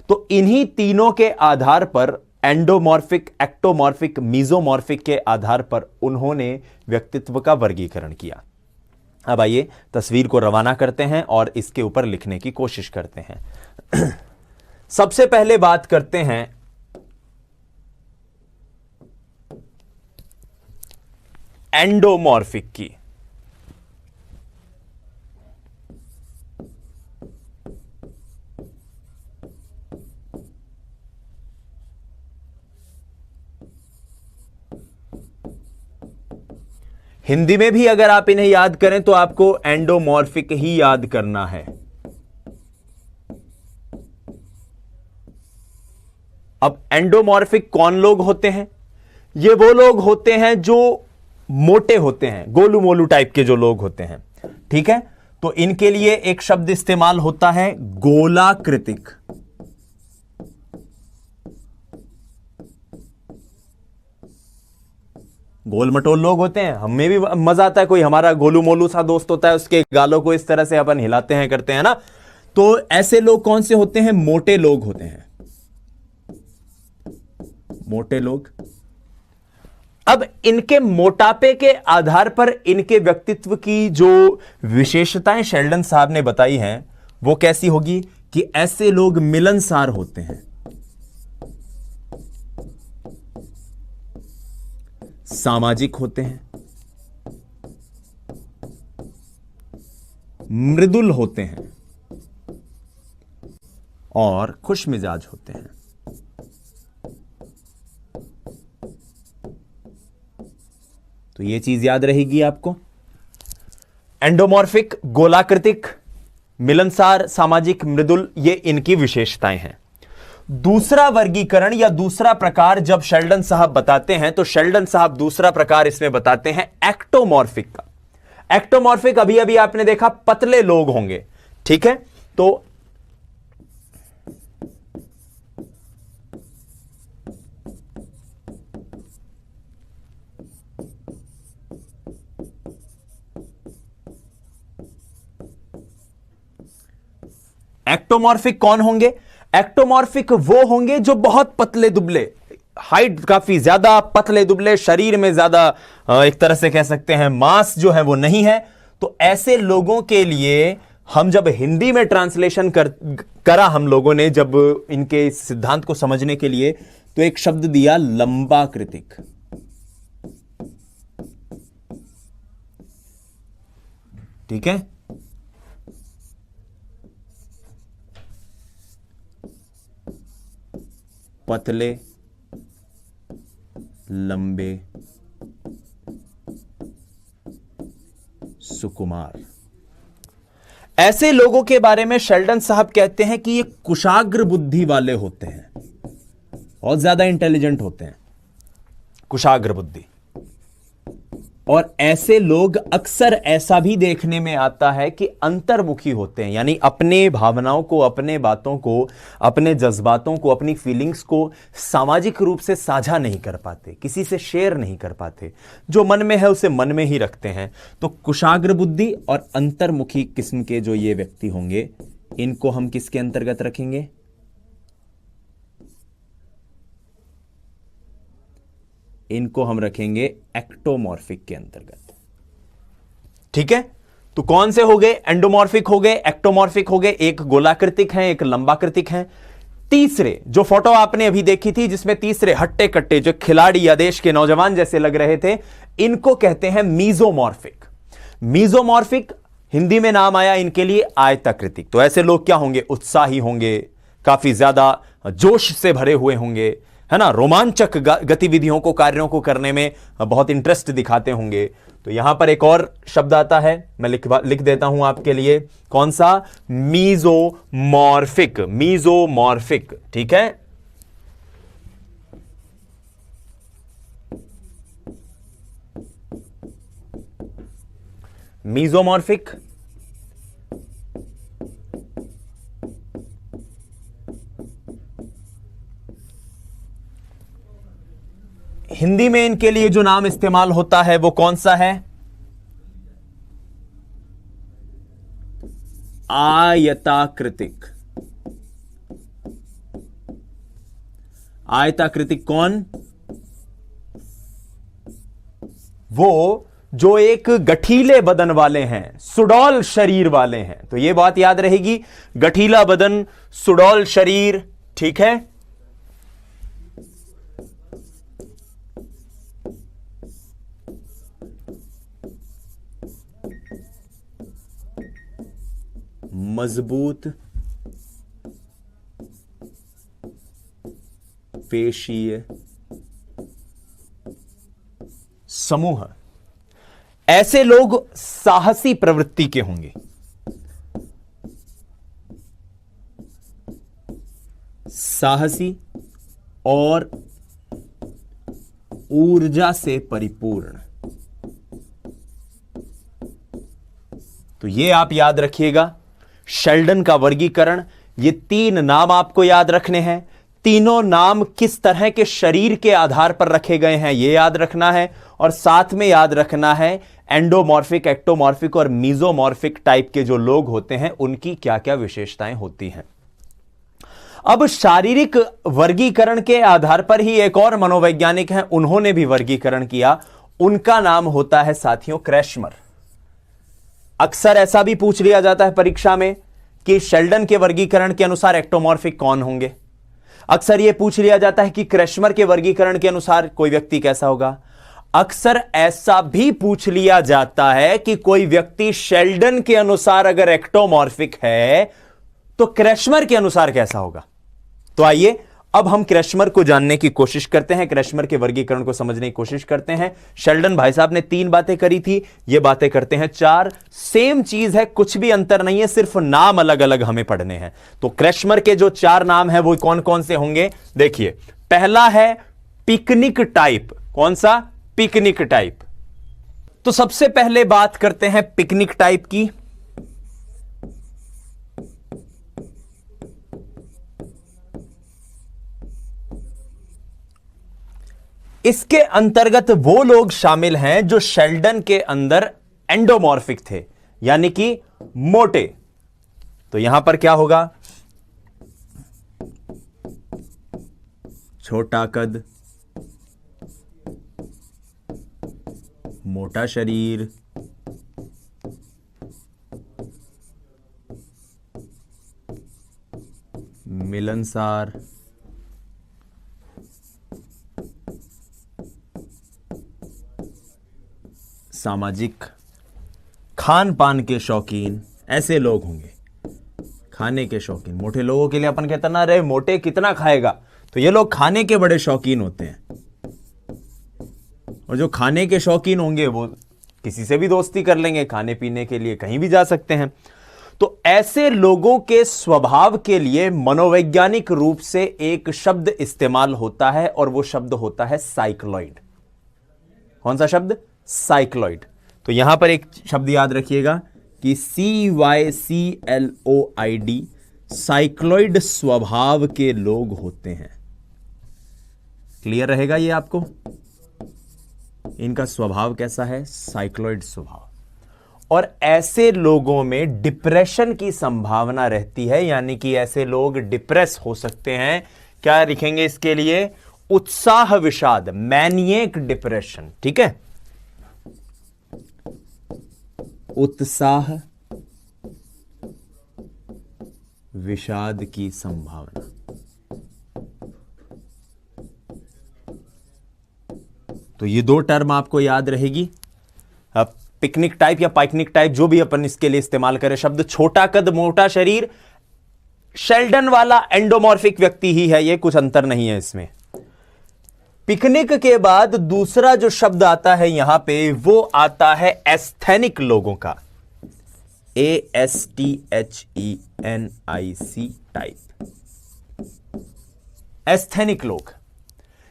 तो इन्हीं तीनों के आधार पर, एंडोमॉर्फिक, एक्टोमॉर्फिक, मीजोमॉर्फिक के आधार पर उन्होंने व्यक्तित्व का वर्गीकरण किया। अब आइए तस्वीर को रवाना करते हैं और इसके ऊपर लिखने की कोशिश करते हैं। सबसे पहले बात करते हैं एंडोमॉर्फिक की। हिंदी में भी अगर आप इन्हें याद करें तो आपको एंडोमॉर्फिक ही याद करना है। अब एंडोमॉर्फिक कौन लोग होते हैं? ये वो लोग होते हैं जो मोटे होते हैं, गोलू मोलू टाइप के जो लोग होते हैं। ठीक है, तो इनके लिए एक शब्द इस्तेमाल होता है गोलाकृतिक। गोल मटोल लोग होते हैं, हमें भी मजा आता है, कोई हमारा गोलू मोलू सा दोस्त होता है, उसके गालों को इस तरह से अपन हिलाते हैं, करते हैं ना। तो ऐसे लोग कौन से होते हैं? मोटे लोग होते हैं, मोटे लोग। अब इनके मोटापे के आधार पर इनके व्यक्तित्व की जो विशेषताएं शेल्डन साहब ने बताई हैं वो कैसी होगी कि ऐसे लोग मिलनसार होते हैं, सामाजिक होते हैं, मृदुल होते हैं और खुश मिजाज होते हैं। तो यह चीज याद रहेगी आपको। एंडोमॉर्फिक, गोलाकृतिक, मिलनसार, सामाजिक, मृदुल, ये इनकी विशेषताएं हैं। दूसरा वर्गीकरण या दूसरा प्रकार जब शेल्डन साहब बताते हैं तो शेल्डन साहब दूसरा प्रकार इसमें बताते हैं एक्टोमॉर्फिक का। एक्टोमॉर्फिक अभी अभी आपने देखा पतले लोग होंगे, ठीक है। तो एक्टोमॉर्फिक कौन होंगे? एक्टोमॉर्फिक वो होंगे जो बहुत पतले दुबले, हाइट काफी ज्यादा, पतले दुबले, शरीर में ज्यादा एक तरह से कह सकते हैं मांस जो है वो नहीं है। तो ऐसे लोगों के लिए हम जब हिंदी में ट्रांसलेशन करा हम लोगों ने, जब इनके इस सिद्धांत को समझने के लिए, तो एक शब्द दिया लंबाकृतिक। ठीक है, पतले, लंबे, सुकुमार। ऐसे लोगों के बारे में शेल्डन साहब कहते हैं कि ये कुशाग्र बुद्धि वाले होते हैं, बहुत ज्यादा इंटेलिजेंट होते हैं, कुशाग्र बुद्धि। और ऐसे लोग अक्सर ऐसा भी देखने में आता है कि अंतर्मुखी होते हैं, यानी अपने भावनाओं को, अपने बातों को, अपने जज्बातों को, अपनी फीलिंग्स को सामाजिक रूप से साझा नहीं कर पाते, किसी से शेयर नहीं कर पाते, जो मन में है उसे मन में ही रखते हैं। तो कुशाग्र बुद्धि और अंतर्मुखी किस्म के जो ये व्यक्ति होंगे, इनको हम किसके अंतर्गत रखेंगे? इनको हम रखेंगे एक्टोमॉर्फिक के अंतर्गत। ठीक है, तो कौन से हो गए? एंडोमॉर्फिक हो गए, एक्टोमॉर्फिक हो गए, एक गोलाकृतिक है, एक लंबाकृतिक है। तीसरे जो फोटो आपने अभी देखी थी जिसमें तीसरे हट्टे कट्टे जो खिलाड़ी या देश के नौजवान जैसे लग रहे थे, इनको कहते हैं मीजोमॉर्फिक। मीजोमॉर्फिक हिंदी में नाम आया इनके लिए आयताकृतिक। तो ऐसे लोग क्या होंगे? उत्साही होंगे, काफी ज्यादा जोश से भरे हुए होंगे, है ना, रोमांचक गतिविधियों को, कार्यों को करने में बहुत इंटरेस्ट दिखाते होंगे। तो यहां पर एक और शब्द आता है, मैं लिख देता हूं आपके लिए, कौन सा? मीजोमॉर्फिक। मीजोमॉर्फिक, ठीक है। मीजोमॉर्फिक हिंदी में इनके लिए जो नाम इस्तेमाल होता है वो कौन सा है? आयताकृतिक। आयताकृतिक कौन? वो जो एक गठीले बदन वाले हैं, सुडौल शरीर वाले हैं। तो ये बात याद रहेगी, गठीला बदन, सुडौल शरीर, ठीक है। मजबूत पेशीय समूह। ऐसे लोग साहसी प्रवृत्ति के होंगे, साहसी और ऊर्जा से परिपूर्ण। तो ये आप याद रखिएगा, शेल्डन का वर्गीकरण, ये तीन नाम आपको याद रखने हैं। तीनों नाम किस तरह के शरीर के आधार पर रखे गए हैं ये याद रखना है, और साथ में याद रखना है एंडोमॉर्फिक, एक्टोमॉर्फिक और मीजोमॉर्फिक टाइप के जो लोग होते हैं उनकी क्या क्या विशेषताएं होती हैं। अब शारीरिक वर्गीकरण के आधार पर ही एक और मनोवैज्ञानिक हैं, उन्होंने भी वर्गीकरण किया। उनका नाम होता है साथियों क्रैशमर। अक्सर ऐसा भी पूछ लिया जाता है परीक्षा में कि शेल्डन के वर्गीकरण के अनुसार एक्टोमॉर्फिक कौन होंगे। अक्सर यह पूछ लिया जाता है कि क्रैशमर के वर्गीकरण के अनुसार कोई व्यक्ति कैसा होगा। अक्सर ऐसा भी पूछ लिया जाता है कि कोई व्यक्ति शेल्डन के अनुसार अगर एक्टोमॉर्फिक है तो क्रैशमर के अनुसार कैसा होगा। तो आइए अब हम क्रैशमर को जानने की कोशिश करते हैं, क्रैशमर के वर्गीकरण को समझने की कोशिश करते हैं। शेल्डन भाई साहब ने 3 बातें करी थी, ये बातें करते हैं 4। सेम चीज है, कुछ भी अंतर नहीं है, सिर्फ नाम अलग अलग हमें पढ़ने हैं। तो क्रैशमर के जो 4 नाम हैं वो कौन कौन से होंगे देखिए। पहला है पिकनिक टाइप। कौन सा? Picnic type. तो सबसे पहले बात करते हैं पिकनिक टाइप की। इसके अंतर्गत वो लोग शामिल हैं जो शेल्डन के अंदर एंडोमॉर्फिक थे, यानी कि मोटे। तो यहां पर क्या होगा? छोटा कद, मोटा शरीर, मिलनसार, सामाजिक, खान पान के शौकीन, ऐसे लोग होंगे। खाने के शौकीन, मोटे लोगों के लिए अपन कहते ना रहे मोटे कितना खाएगा, तो ये लोग खाने के बड़े शौकीन होते हैं। और जो खाने के शौकीन होंगे वो किसी से भी दोस्ती कर लेंगे, खाने पीने के लिए कहीं भी जा सकते हैं। तो ऐसे लोगों के स्वभाव के लिए मनोवैज्ञानिक रूप से एक शब्द इस्तेमाल होता है और वो शब्द होता है साइक्लॉइड। कौन सा शब्द? साइक्लॉइड। तो यहां पर एक शब्द याद रखिएगा कि CYCLOID, साइक्लॉइड स्वभाव के लोग होते हैं। क्लियर रहेगा ये आपको? इनका स्वभाव कैसा है? साइक्लॉइड स्वभाव। और ऐसे लोगों में डिप्रेशन की संभावना रहती है, यानी कि ऐसे लोग डिप्रेस हो सकते हैं। क्या लिखेंगे इसके लिए? उत्साह विषाद, मैनिएक डिप्रेशन। ठीक है, उत्साह विषाद की संभावना। तो ये 2 टर्म आपको याद रहेगी। अब पिकनिक टाइप या पाइकनिक टाइप, जो भी अपन इसके लिए इस्तेमाल करें शब्द। छोटा कद, मोटा शरीर, शेल्डन वाला एंडोमॉर्फिक व्यक्ति ही है, ये कुछ अंतर नहीं है इसमें। पिकनिक के बाद दूसरा जो शब्द आता है यहां पे, वो आता है एस्थेनिक लोगों का। ASTHENIC type. एस्थेनिक लोग,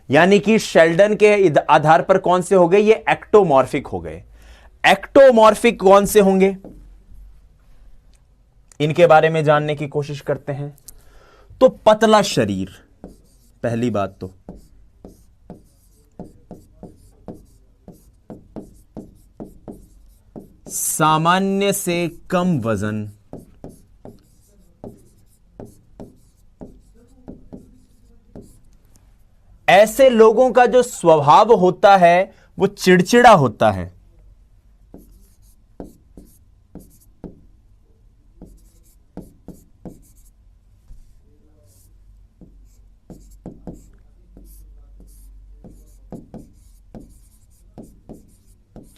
यानी कि शेल्डन के आधार पर कौन से हो गए? ये एक्टोमॉर्फिक हो गए। एक्टोमॉर्फिक कौन से होंगे, इनके बारे में जानने की कोशिश करते हैं। तो पतला शरीर, पहली बात तो सामान्य से कम वजन, ऐसे लोगों का जो स्वभाव होता है वो चिड़चिड़ा होता है।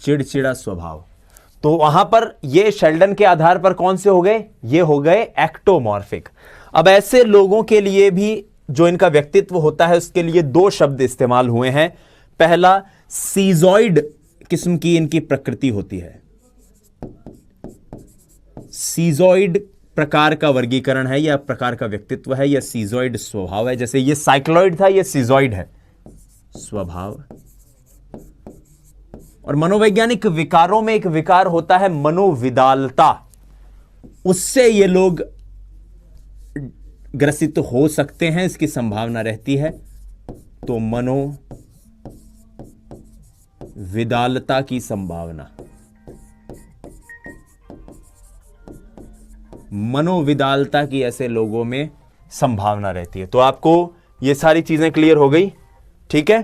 चिड़चिड़ा स्वभाव। तो वहां पर ये शेल्डन के आधार पर कौन से हो गए? ये हो गए एक्टोमॉर्फिक। अब ऐसे लोगों के लिए भी जो इनका व्यक्तित्व होता है उसके लिए 2 शब्द इस्तेमाल हुए हैं। पहला, सीजॉइड किस्म की इनकी प्रकृति होती है। सीजॉइड प्रकार का वर्गीकरण है या प्रकार का व्यक्तित्व है, या सीजॉइड स्वभाव है। जैसे ये साइक्लॉइड था, ये सीजॉइड है स्वभाव। और मनोवैज्ञानिक विकारों में एक विकार होता है मनोविदालता, उससे ये लोग ग्रसित हो सकते हैं, इसकी संभावना रहती है। तो विदालता की संभावना, मनोविदालता की ऐसे लोगों में संभावना रहती है। तो आपको ये सारी चीजें क्लियर हो गई, ठीक है।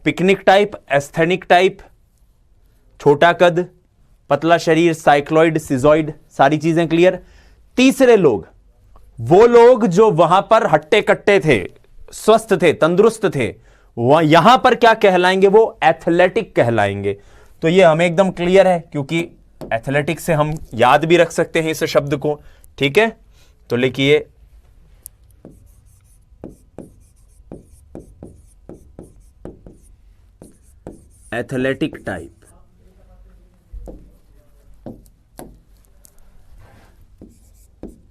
पिकनिक टाइप, एस्थेनिक टाइप, छोटा कद, पतला शरीर, साइक्लॉइड, सिजॉइड, सारी चीजें क्लियर। तीसरे लोग, वो लोग जो वहां पर हट्टे कट्टे थे, स्वस्थ थे, तंदुरुस्त थे, वह यहां पर क्या कहलाएंगे? वो एथलेटिक कहलाएंगे। तो ये हमें एकदम क्लियर है, क्योंकि एथलेटिक से हम याद भी रख सकते हैं इस शब्द को, ठीक है। तो लिखिए एथलेटिक टाइप,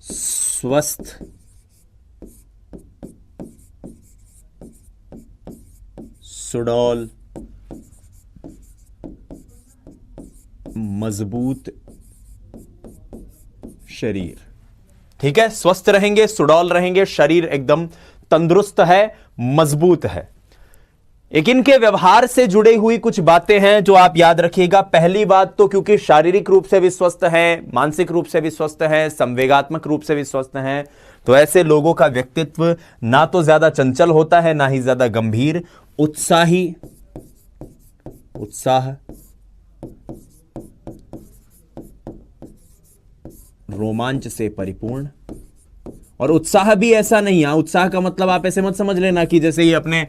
स्वस्थ, सुडौल, मजबूत शरीर, ठीक है। स्वस्थ रहेंगे, सुडौल रहेंगे, शरीर एकदम तंदुरुस्त है, मजबूत है। एक इनके व्यवहार से जुड़ी हुई कुछ बातें हैं जो आप याद रखिएगा। पहली बात तो क्योंकि शारीरिक रूप से भी स्वस्थ हैं, मानसिक रूप से भी स्वस्थ हैं, संवेगात्मक रूप से भी स्वस्थ हैं, तो ऐसे लोगों का व्यक्तित्व ना तो ज्यादा चंचल होता है, ना ही ज्यादा गंभीर, उत्साही, उत्साह, रोमांच से परिपूर्ण। और उत्साह भी ऐसा नहीं है, उत्साह का मतलब आप ऐसे मत समझ लेना कि जैसे ही अपने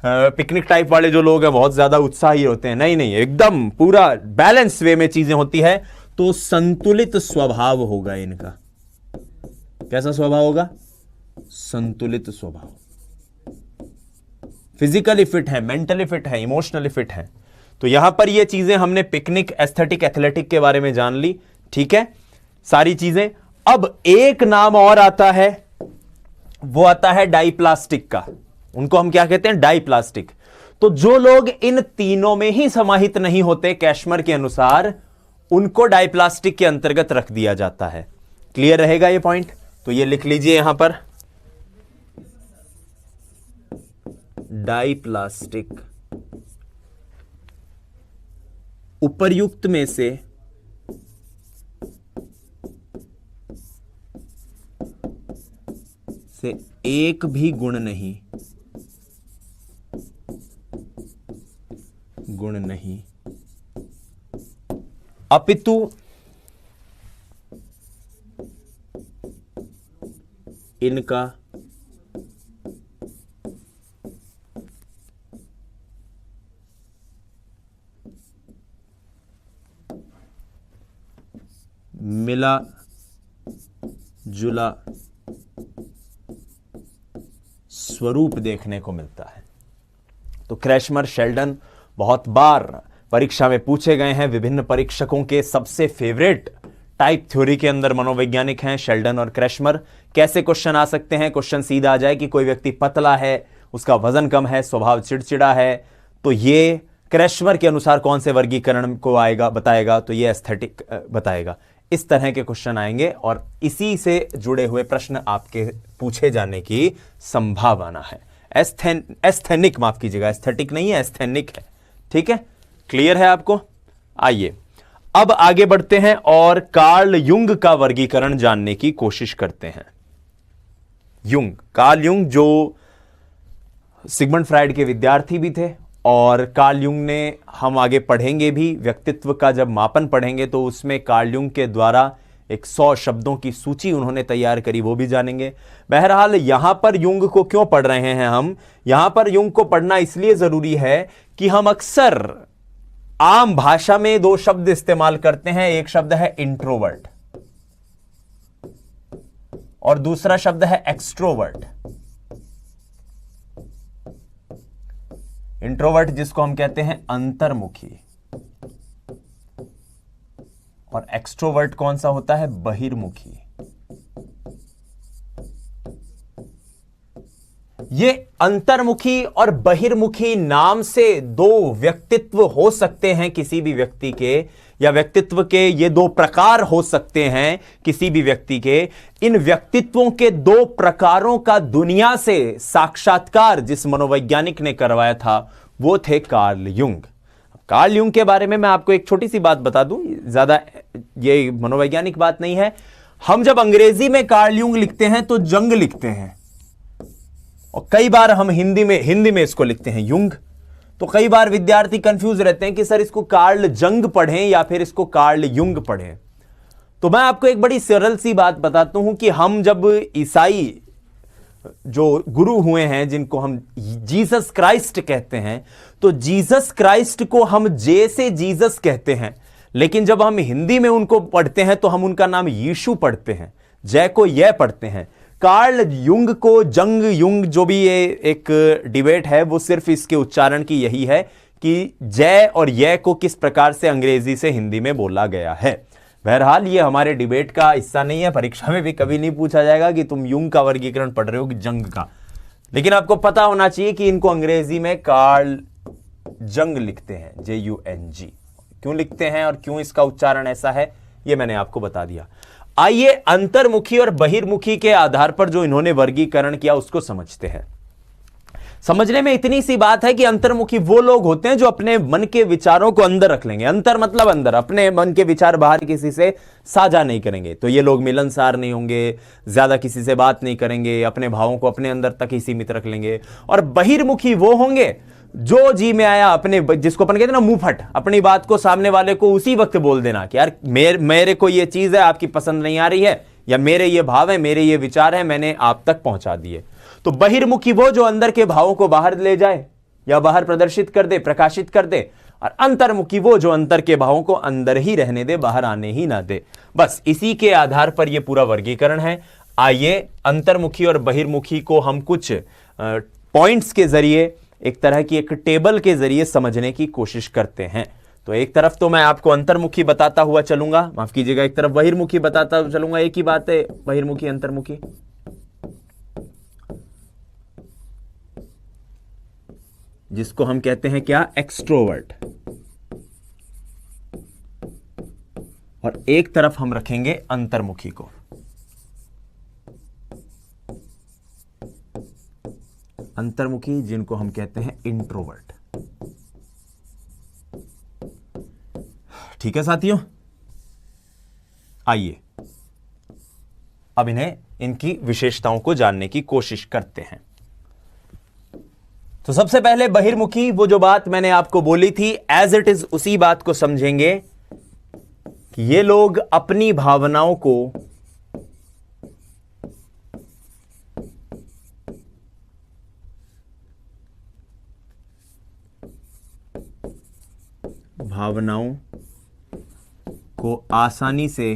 पिकनिक टाइप वाले जो लोग हैं बहुत ज्यादा उत्साही होते हैं, नहीं नहीं, एकदम पूरा बैलेंस वे में चीजें होती है। तो संतुलित स्वभाव होगा इनका। कैसा स्वभाव होगा? संतुलित स्वभाव। फिजिकली फिट है, मेंटली फिट है, इमोशनली फिट है। तो यहां पर ये चीजें हमने पिकनिक, एस्थेटिक, एथलेटिक के बारे में जान ली, ठीक है, सारी चीजें। अब एक नाम और आता है, वो आता है डाइप्लास्टिक का। उनको हम क्या कहते हैं? डाइप्लास्टिक। तो जो लोग इन तीनों में ही समाहित नहीं होते कैशमर के अनुसार, उनको डाइप्लास्टिक के अंतर्गत रख दिया जाता है। क्लियर रहेगा ये पॉइंट? तो ये लिख लीजिए यहां पर, डाइप्लास्टिक उपर्युक्त में से एक भी गुण नहीं, अपितु इनका मिला जुला स्वरूप देखने को मिलता है। तो क्रैशमर, शेल्डन बहुत बार परीक्षा में पूछे गए हैं। विभिन्न परीक्षकों के सबसे फेवरेट टाइप थ्योरी के अंदर मनोवैज्ञानिक हैं शेल्डन और क्रैशमर। कैसे क्वेश्चन आ सकते हैं? क्वेश्चन सीधा आ जाए कि कोई व्यक्ति पतला है, उसका वजन कम है, स्वभाव चिड़चिड़ा है, तो ये क्रैशमर के अनुसार कौन से वर्गीकरण को आएगा बताएगा? तो ये एस्थेटिक बताएगा। इस तरह के क्वेश्चन आएंगे और इसी से जुड़े हुए प्रश्न आपके पूछे जाने की संभावना है। एस्थेनिक, माफ कीजिएगा, एस्थेटिक नहीं है, एस्थेनिक है, ठीक है। क्लियर है आपको? आइए अब आगे बढ़ते हैं और कार्ल युंग का वर्गीकरण जानने की कोशिश करते हैं। युंग, कार्ल युंग जो सिगमंड फ्राइड के विद्यार्थी भी थे, और कार्ल युंग ने, हम आगे पढ़ेंगे भी, व्यक्तित्व का जब मापन पढ़ेंगे तो उसमें कार्ल युंग के द्वारा 100 शब्दों की सूची उन्होंने तैयार करी, वो भी जानेंगे। बहरहाल यहां पर युंग को क्यों पढ़ रहे हैं हम? यहां पर युंग को पढ़ना इसलिए जरूरी है कि हम अक्सर आम भाषा में दो शब्द इस्तेमाल करते हैं। एक शब्द है इंट्रोवर्ट और दूसरा शब्द है एक्सट्रोवर्ट। इंट्रोवर्ट जिसको हम कहते हैं अंतर्मुखी, और एक्सट्रोवर्ट कौन सा होता है? बहिर्मुखी। ये अंतर्मुखी और बहिर्मुखी नाम से दो व्यक्तित्व हो सकते हैं किसी भी व्यक्ति के, या व्यक्तित्व के ये दो प्रकार हो सकते हैं किसी भी व्यक्ति के। इन व्यक्तित्वों के दो प्रकारों का दुनिया से साक्षात्कार जिस मनोवैज्ञानिक ने करवाया था वो थे कार्ल युंग। कार्ल यूंग के बारे में मैं आपको एक छोटी सी बात बता दूं, ज्यादा ये मनोवैज्ञानिक बात नहीं है। हम जब अंग्रेजी में कार्ल यूंग लिखते हैं तो जंग लिखते हैं, और कई बार हम हिंदी में इसको लिखते हैं युंग। तो कई बार विद्यार्थी कंफ्यूज रहते हैं कि सर इसको कार्ल जंग पढ़ें या फिर इसको कार्ल युंग पढ़ें। तो मैं आपको एक बड़ी सरल सी बात बताता हूं कि हम जब ईसाई जो गुरु हुए हैं जिनको हम जीसस क्राइस्ट कहते हैं, तो जीसस क्राइस्ट को हम जे से जीसस कहते हैं, लेकिन जब हम हिंदी में उनको पढ़ते हैं तो हम उनका नाम यीशु पढ़ते हैं, जय को यह पढ़ते हैं। कार्ल युंग को जंग युंग, जो भी ये एक डिबेट है वो सिर्फ इसके उच्चारण की यही है कि जय और यह को किस प्रकार से अंग्रेजी से हिंदी में बोला गया है। बहरहाल ये हमारे डिबेट का हिस्सा नहीं है, परीक्षा में भी कभी नहीं पूछा जाएगा कि तुम युंग का वर्गीकरण पढ़ रहे हो कि जंग का, लेकिन आपको पता होना चाहिए कि इनको अंग्रेजी में कार्ल जंग लिखते हैं, JUNG। क्यों लिखते हैं और क्यों इसका उच्चारण ऐसा है ये मैंने आपको बता दिया। आइए अंतर्मुखी और बहिर्मुखी के आधार पर जो इन्होंने वर्गीकरण किया उसको समझते हैं। समझने में इतनी सी बात है कि अंतर्मुखी वो लोग होते हैं जो अपने मन के विचारों को अंदर रख लेंगे। अंतर मतलब अंदर, अपने मन के विचार बाहर किसी से साझा नहीं करेंगे। तो ये लोग मिलनसार नहीं होंगे, ज्यादा किसी से बात नहीं करेंगे, अपने भावों को अपने अंदर तक ही सीमित रख लेंगे। और बहिर्मुखी वो होंगे जो जी में आया अपने, जिसको अपन कहते हैं ना मुंहफट, अपनी बात को सामने वाले को उसी वक्त बोल देना कि यार मेरे को ये चीज है आपकी पसंद नहीं आ रही है, या मेरे ये भाव है, मेरे ये विचार है, मैंने आप तक पहुंचा दिए। तो बहिर्मुखी वो जो अंदर के भावों को बाहर ले जाए या बाहर प्रदर्शित कर दे, प्रकाशित कर दे। और अंतर्मुखी वो जो अंतर के भावों को अंदर ही रहने दे, बाहर आने ही ना दे। बस इसी के आधार पर यह पूरा वर्गीकरण है। आइए अंतर्मुखी और बहिर्मुखी को हम कुछ पॉइंट्स के जरिए, एक तरह की एक टेबल के जरिए समझने की कोशिश करते हैं। तो एक तरफ तो मैं आपको अंतर्मुखी बताता हुआ चलूंगा, माफ कीजिएगा, एक तरफ बहिर्मुखी बताता हुआ चलूंगा। एक ही बात है, बहिर्मुखी अंतर्मुखी। जिसको हम कहते हैं क्या, एक्सट्रोवर्ट। और एक तरफ हम रखेंगे अंतर्मुखी को। अंतर्मुखी जिनको हम कहते हैं इंट्रोवर्ट। ठीक है साथियों, आइए अब इनकी विशेषताओं को जानने की कोशिश करते हैं। तो सबसे पहले बहिर्मुखी, वो जो बात मैंने आपको बोली थी एज इट इज उसी बात को समझेंगे कि ये लोग अपनी भावनाओं को आसानी से,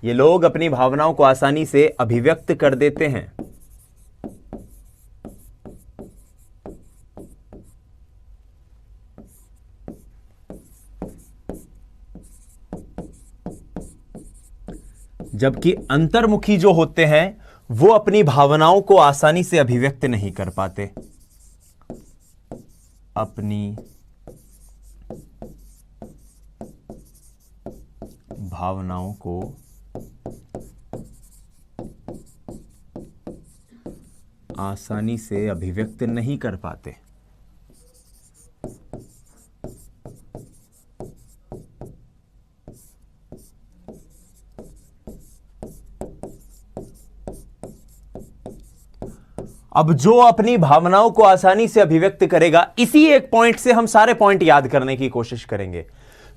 ये लोग अपनी भावनाओं को आसानी से अभिव्यक्त कर देते हैं। जबकि अंतर्मुखी जो होते हैं वो अपनी भावनाओं को आसानी से अभिव्यक्त नहीं कर पाते। अपनी भावनाओं को आसानी से अभिव्यक्त नहीं कर पाते। अब जो अपनी भावनाओं को आसानी से अभिव्यक्त करेगा, इसी एक पॉइंट से हम सारे पॉइंट याद करने की कोशिश करेंगे।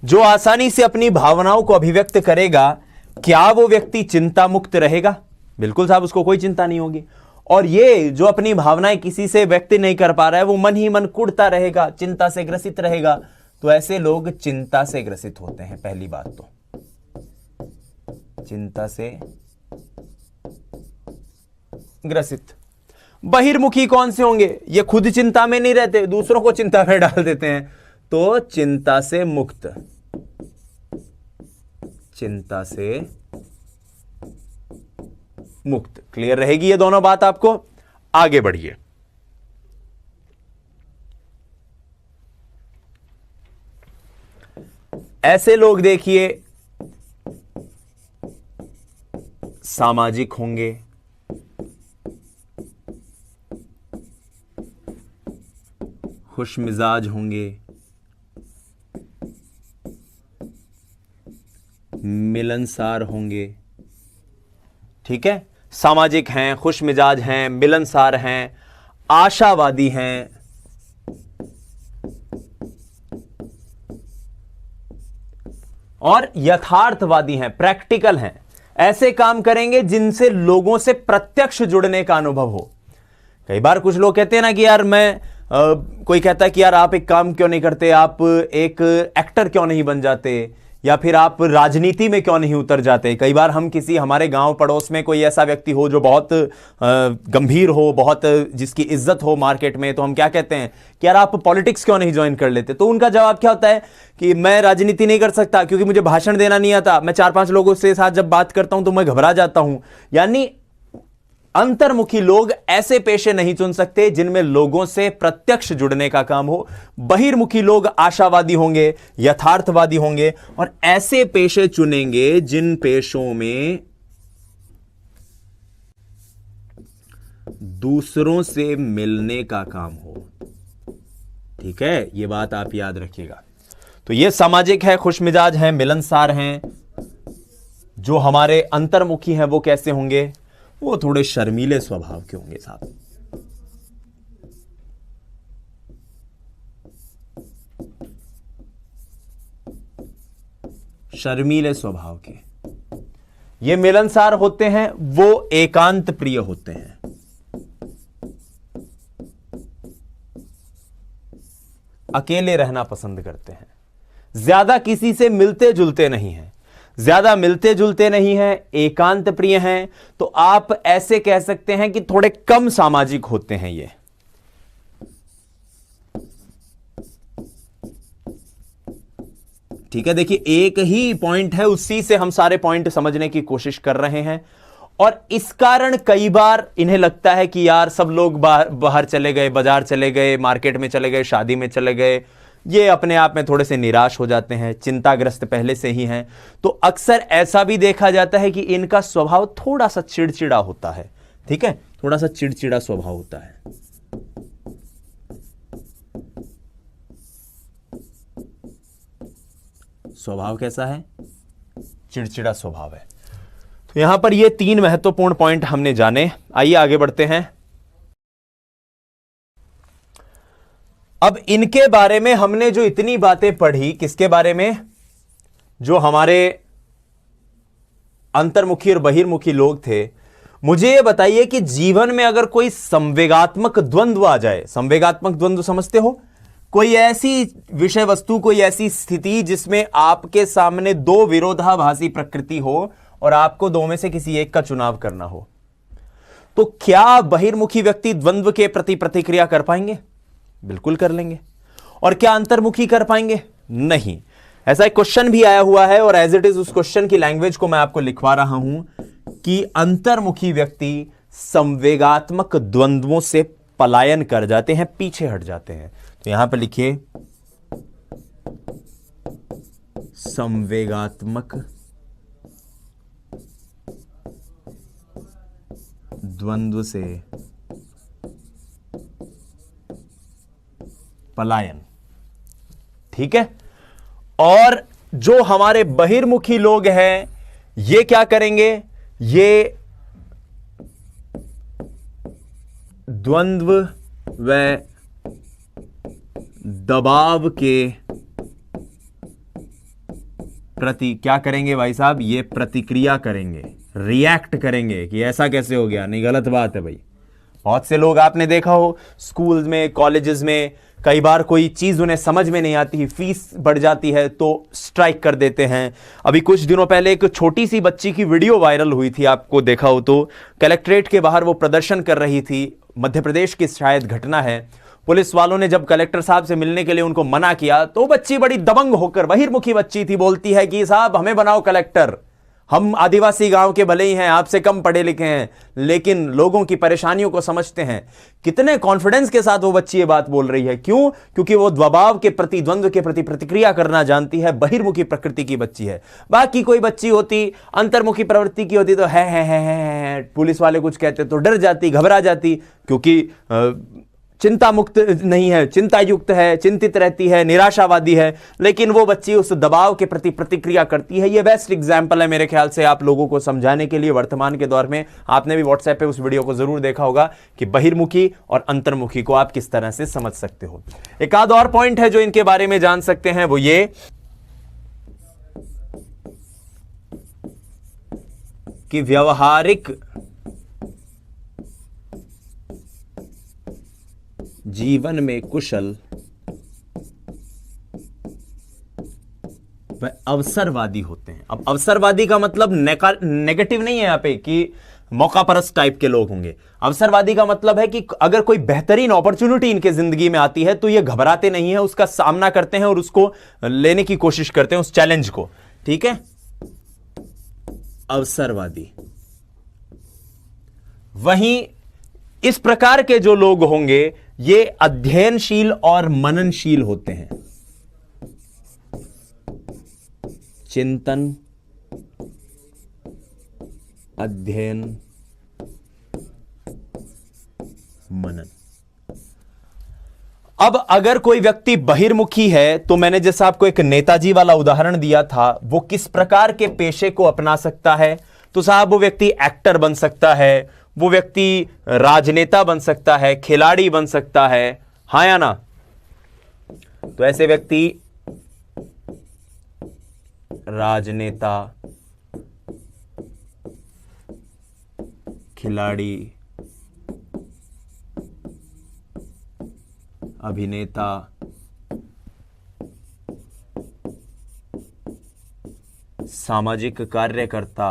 जो आसानी से अपनी भावनाओं को अभिव्यक्त करेगा, क्या वो व्यक्ति चिंता मुक्त रहेगा? बिल्कुल साहब, उसको कोई चिंता नहीं होगी। और ये जो अपनी भावनाएं किसी से व्यक्त नहीं कर पा रहा है, वो मन ही मन कुढ़ता रहेगा, चिंता से ग्रसित रहेगा। तो ऐसे लोग चिंता से ग्रसित होते हैं। पहली बात तो चिंता से ग्रसित। बहिर्मुखी कौन से होंगे? ये खुद चिंता में नहीं रहते, दूसरों को चिंता में डाल देते हैं। तो चिंता से मुक्त, चिंता से मुक्त। क्लियर रहेगी ये दोनों बात आपको? आगे बढ़िए। ऐसे लोग देखिए सामाजिक होंगे, खुश मिजाज होंगे, मिलनसार होंगे। ठीक है, सामाजिक हैं, खुश मिजाज हैं, मिलनसार हैं, आशावादी हैं, और यथार्थवादी हैं, प्रैक्टिकल हैं। ऐसे काम करेंगे जिनसे लोगों से प्रत्यक्ष जुड़ने का अनुभव हो। कई बार कुछ लोग कहते हैं ना कि यार कोई कहता है कि यार आप एक काम क्यों नहीं करते, आप एक एक्टर क्यों नहीं बन जाते, या फिर आप राजनीति में क्यों नहीं उतर जाते। कई बार हम हमारे गांव पड़ोस में कोई ऐसा व्यक्ति हो जो बहुत गंभीर हो, बहुत जिसकी इज्जत हो मार्केट में, तो हम क्या कहते हैं कि यार आप पॉलिटिक्स क्यों नहीं ज्वाइन कर लेते। तो उनका जवाब क्या होता है कि मैं राजनीति नहीं कर सकता क्योंकि मुझे भाषण देना नहीं आता, मैं 4-5 लोगों से साथ जब बात करता हूं तो मैं घबरा जाता हूं। यानी अंतर्मुखी लोग ऐसे पेशे नहीं चुन सकते जिनमें लोगों से प्रत्यक्ष जुड़ने का काम हो। बहिर्मुखी लोग आशावादी होंगे, यथार्थवादी होंगे, और ऐसे पेशे चुनेंगे जिन पेशों में दूसरों से मिलने का काम हो। ठीक है, यह बात आप याद रखिएगा। तो यह सामाजिक है, खुशमिजाज हैं, मिलनसार हैं। जो हमारे अंतर्मुखी हैं वो कैसे होंगे, वो थोड़े शर्मीले स्वभाव के होंगे साहब। शर्मीले स्वभाव के। ये मिलनसार होते हैं, वो एकांत प्रिय होते हैं। अकेले रहना पसंद करते हैं, ज्यादा किसी से मिलते जुलते नहीं हैं, ज्यादा मिलते जुलते नहीं हैं, एकांत प्रिय हैं। तो आप ऐसे कह सकते हैं कि थोड़े कम सामाजिक होते हैं ये। ठीक है, देखिए एक ही पॉइंट है, उसी से हम सारे पॉइंट समझने की कोशिश कर रहे हैं। और इस कारण कई बार इन्हें लगता है कि यार सब लोग बाहर चले गए, बाजार चले गए, मार्केट में चले गए, शादी में चले गए, ये अपने आप में थोड़े से निराश हो जाते हैं, चिंताग्रस्त पहले से ही हैं। तो अक्सर ऐसा भी देखा जाता है कि इनका स्वभाव थोड़ा सा चिड़चिड़ा होता है। ठीक है, थोड़ा सा चिड़चिड़ा स्वभाव होता है। स्वभाव कैसा है, चिड़चिड़ा स्वभाव है। तो यहां पर ये 3 महत्वपूर्ण पॉइंट हमने जाने। आइए आगे बढ़ते हैं। अब इनके बारे में हमने जो इतनी बातें पढ़ी, किसके बारे में, जो हमारे अंतर्मुखी और बहिर्मुखी लोग थे। मुझे यह बताइए कि जीवन में अगर कोई संवेगात्मक द्वंद्व आ जाए, संवेगात्मक द्वंद्व समझते हो, कोई ऐसी विषय वस्तु, कोई ऐसी स्थिति जिसमें आपके सामने 2 विरोधाभासी प्रकृति हो और आपको 2 में से किसी एक का चुनाव करना हो, तो क्या बहिर्मुखी व्यक्ति द्वंद्व के प्रति प्रतिक्रिया कर पाएंगे? बिल्कुल कर लेंगे। और क्या अंतर्मुखी कर पाएंगे? नहीं। ऐसा एक क्वेश्चन भी आया हुआ है और एज इट इज उस क्वेश्चन की लैंग्वेज को मैं आपको लिखवा रहा हूं कि अंतर्मुखी व्यक्ति संवेगात्मक द्वंद्वों से पलायन कर जाते हैं, पीछे हट जाते हैं। तो यहां पर लिखिए संवेगात्मक द्वंद्व से पलायन। ठीक है, और जो हमारे बहिर्मुखी लोग हैं ये क्या करेंगे, ये द्वंद्व व दबाव के प्रति क्या करेंगे भाई साहब, ये प्रतिक्रिया करेंगे, रिएक्ट करेंगे कि ऐसा कैसे हो गया, नहीं गलत बात है भाई। बहुत से लोग आपने देखा हो स्कूल में, कॉलेजेस में, कई बार कोई चीज उन्हें समझ में नहीं आती, फीस बढ़ जाती है तो स्ट्राइक कर देते हैं। अभी कुछ दिनों पहले एक छोटी सी बच्ची की वीडियो वायरल हुई थी, आपको देखा हो तो, कलेक्ट्रेट के बाहर वो प्रदर्शन कर रही थी, मध्य प्रदेश की शायद घटना है। पुलिस वालों ने जब कलेक्टर साहब से मिलने के लिए उनको मना किया तो बच्ची बड़ी दबंग होकर, बहिर्मुखी बच्ची थी, बोलती है कि साहब हमें बनाओ कलेक्टर, हम आदिवासी गांव के भले ही हैं, आपसे कम पढ़े लिखे हैं, लेकिन लोगों की परेशानियों को समझते हैं। कितने कॉन्फिडेंस के साथ वो बच्ची ये बात बोल रही है, क्यों? क्योंकि वो दबाव के प्रति, द्वंद्व के प्रति प्रतिक्रिया करना जानती है, बहिर्मुखी प्रकृति की बच्ची है। बाकी कोई बच्ची होती, अंतर्मुखी प्रवृत्ति की होती तो है, पुलिस वाले कुछ कहते तो डर जाती, घबरा जाती, क्योंकि चिंता मुक्त नहीं है, चिंता युक्त है, चिंतित रहती है, निराशावादी है, लेकिन वो बच्ची उस दबाव के प्रति प्रतिक्रिया करती है। ये बेस्ट एग्जाम्पल है मेरे ख्याल से आप लोगों को समझाने के लिए। वर्तमान के दौर में आपने भी व्हाट्सएप पे उस वीडियो को जरूर देखा होगा कि बहिर्मुखी और अंतर्मुखी को आप किस तरह से समझ सकते हो। एक आध और पॉइंट है जो इनके बारे में जान सकते हैं, वो ये कि व्यवहारिक जीवन में कुशल वह अवसरवादी होते हैं। अब अवसरवादी का मतलब नेगेटिव नहीं है यहां पे कि मौकापरस्त टाइप के लोग होंगे। अवसरवादी का मतलब है कि अगर कोई बेहतरीन अपॉर्चुनिटी इनके जिंदगी में आती है तो ये घबराते नहीं है, उसका सामना करते हैं और उसको लेने की कोशिश करते हैं, उस चैलेंज को। ठीक है, अवसरवादी। वहीं इस प्रकार के जो लोग होंगे ये अध्ययनशील और मननशील होते हैं। चिंतन, अध्ययन, मनन। अब अगर कोई व्यक्ति बहिर्मुखी है तो मैंने जैसा आपको एक नेताजी वाला उदाहरण दिया था, वो किस प्रकार के पेशे को अपना सकता है, तो साहब वो व्यक्ति एक्टर बन सकता है, वो व्यक्ति राजनेता बन सकता है, खिलाड़ी बन सकता है, हाँ या ना। तो ऐसे व्यक्ति राजनेता, खिलाड़ी, अभिनेता, सामाजिक कार्यकर्ता,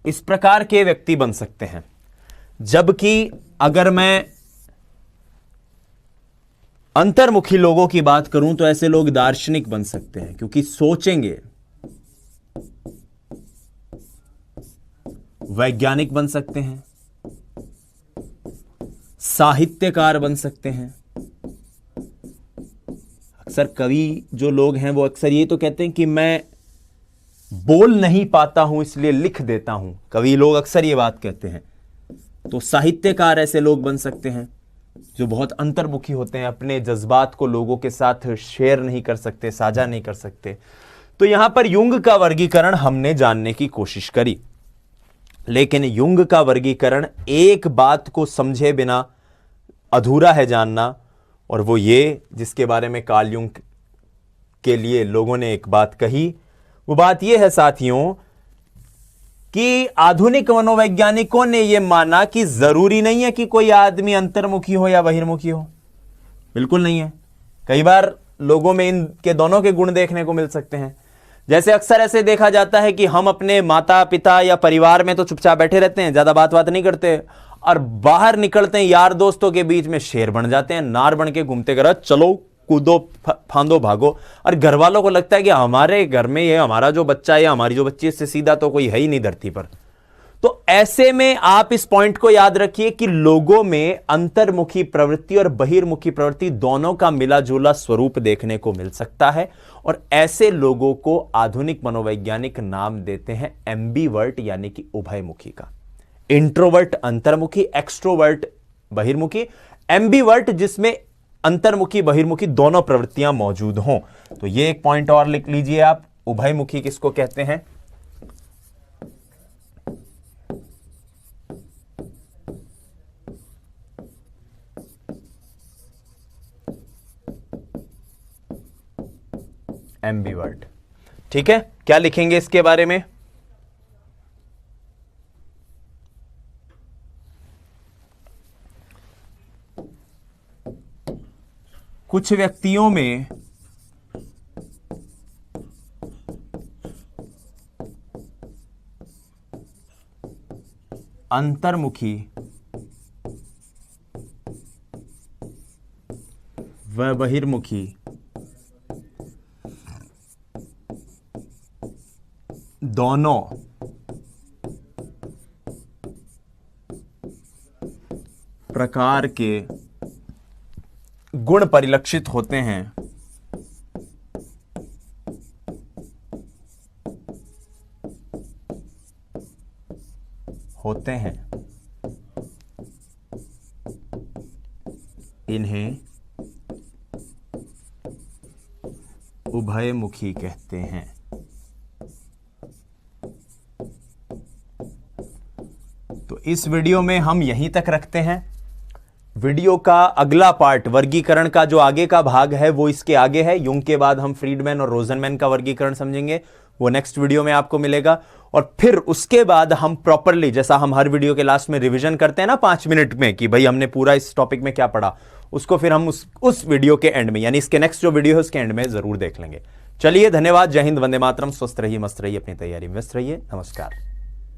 इस प्रकार के व्यक्ति बन सकते हैं। जबकि अगर मैं अंतर्मुखी लोगों की बात करूं तो ऐसे लोग दार्शनिक बन सकते हैं, क्योंकि सोचेंगे। वैज्ञानिक बन सकते हैं, साहित्यकार बन सकते हैं। अक्सर कवि जो लोग हैं वो अक्सर ये तो कहते हैं कि मैं बोल नहीं पाता हूं इसलिए लिख देता हूं, कवि लोग अक्सर ये बात कहते हैं। तो साहित्यकार ऐसे लोग बन सकते हैं जो बहुत अंतर्मुखी होते हैं, अपने जज्बात को लोगों के साथ शेयर नहीं कर सकते, साझा नहीं कर सकते। तो यहां पर युंग का वर्गीकरण हमने जानने की कोशिश करी, लेकिन युंग का वर्गीकरण एक बात को समझे बिना अधूरा है जानना, और वो ये जिसके बारे में कार्ल युंग के लिए लोगों ने एक बात कही, वो बात यह है साथियों कि आधुनिक मनोवैज्ञानिकों ने यह माना कि जरूरी नहीं है कि कोई आदमी अंतर्मुखी हो या बहिर्मुखी हो। बिल्कुल नहीं है। कई बार लोगों में इनके दोनों के गुण देखने को मिल सकते हैं। जैसे अक्सर ऐसे देखा जाता है कि हम अपने माता पिता या परिवार में तो चुपचाप बैठे रहते हैं, ज्यादा बात नहीं करते, और बाहर निकलते हैं यार दोस्तों के बीच में शेर बन जाते हैं, नार बन के घूमते कर चलो कूदो फांदो भागो। और घर वालों को लगता है कि हमारे घर में ये हमारा जो बच्चा है या हमारी जो बच्ची, इससे सीधा तो कोई है ही नहीं धरती पर। तो ऐसे में आप इस पॉइंट को याद रखिए कि लोगों में अंतर्मुखी प्रवृत्ति और बहिर्मुखी प्रवृत्ति दोनों का मिला जुला स्वरूप देखने को मिल सकता है, और ऐसे लोगों को आधुनिक मनोवैज्ञानिक नाम देते हैं एम्बीवर्ट, यानी कि उभयमुखी का। इंट्रोवर्ट अंतर्मुखी, एक्सट्रोवर्ट बहिर्मुखी, एम्बीवर्ट जिसमें अंतर्मुखी बहिर्मुखी दोनों प्रवृत्तियां मौजूद हों। तो ये एक पॉइंट और लिख लीजिए आप, उभयमुखी किसको कहते हैं? एम्बीवर्ट। ठीक है, क्या लिखेंगे इसके बारे में? कुछ व्यक्तियों में अंतर्मुखी व बहिर्मुखी दोनों प्रकार के गुण परिलक्षित होते हैं। इन्हें उभयमुखी कहते हैं। तो इस वीडियो में हम यहीं तक रखते हैं। वीडियो का अगला पार्ट, वर्गीकरण का जो आगे का भाग है वो इसके आगे है। युंग के बाद हम फ्रीडमैन और रोजनमैन का वर्गीकरण समझेंगे, वो नेक्स्ट वीडियो में आपको मिलेगा। और फिर उसके बाद हम प्रॉपरली, जैसा हम हर वीडियो के लास्ट में रिवीजन करते हैं ना 5 मिनट में कि भाई हमने पूरा इस टॉपिक में क्या पढ़ा, उसको फिर हम उस वीडियो के एंड में, यानी इसके नेक्स्ट जो वीडियो है उसके एंड में जरूर देख लेंगे। चलिए, धन्यवाद। जय हिंद, वंदे मातरम। स्वस्थ रहिए, मस्त रहिए, अपनी तैयारी में व्यस्त रहिए। नमस्कार।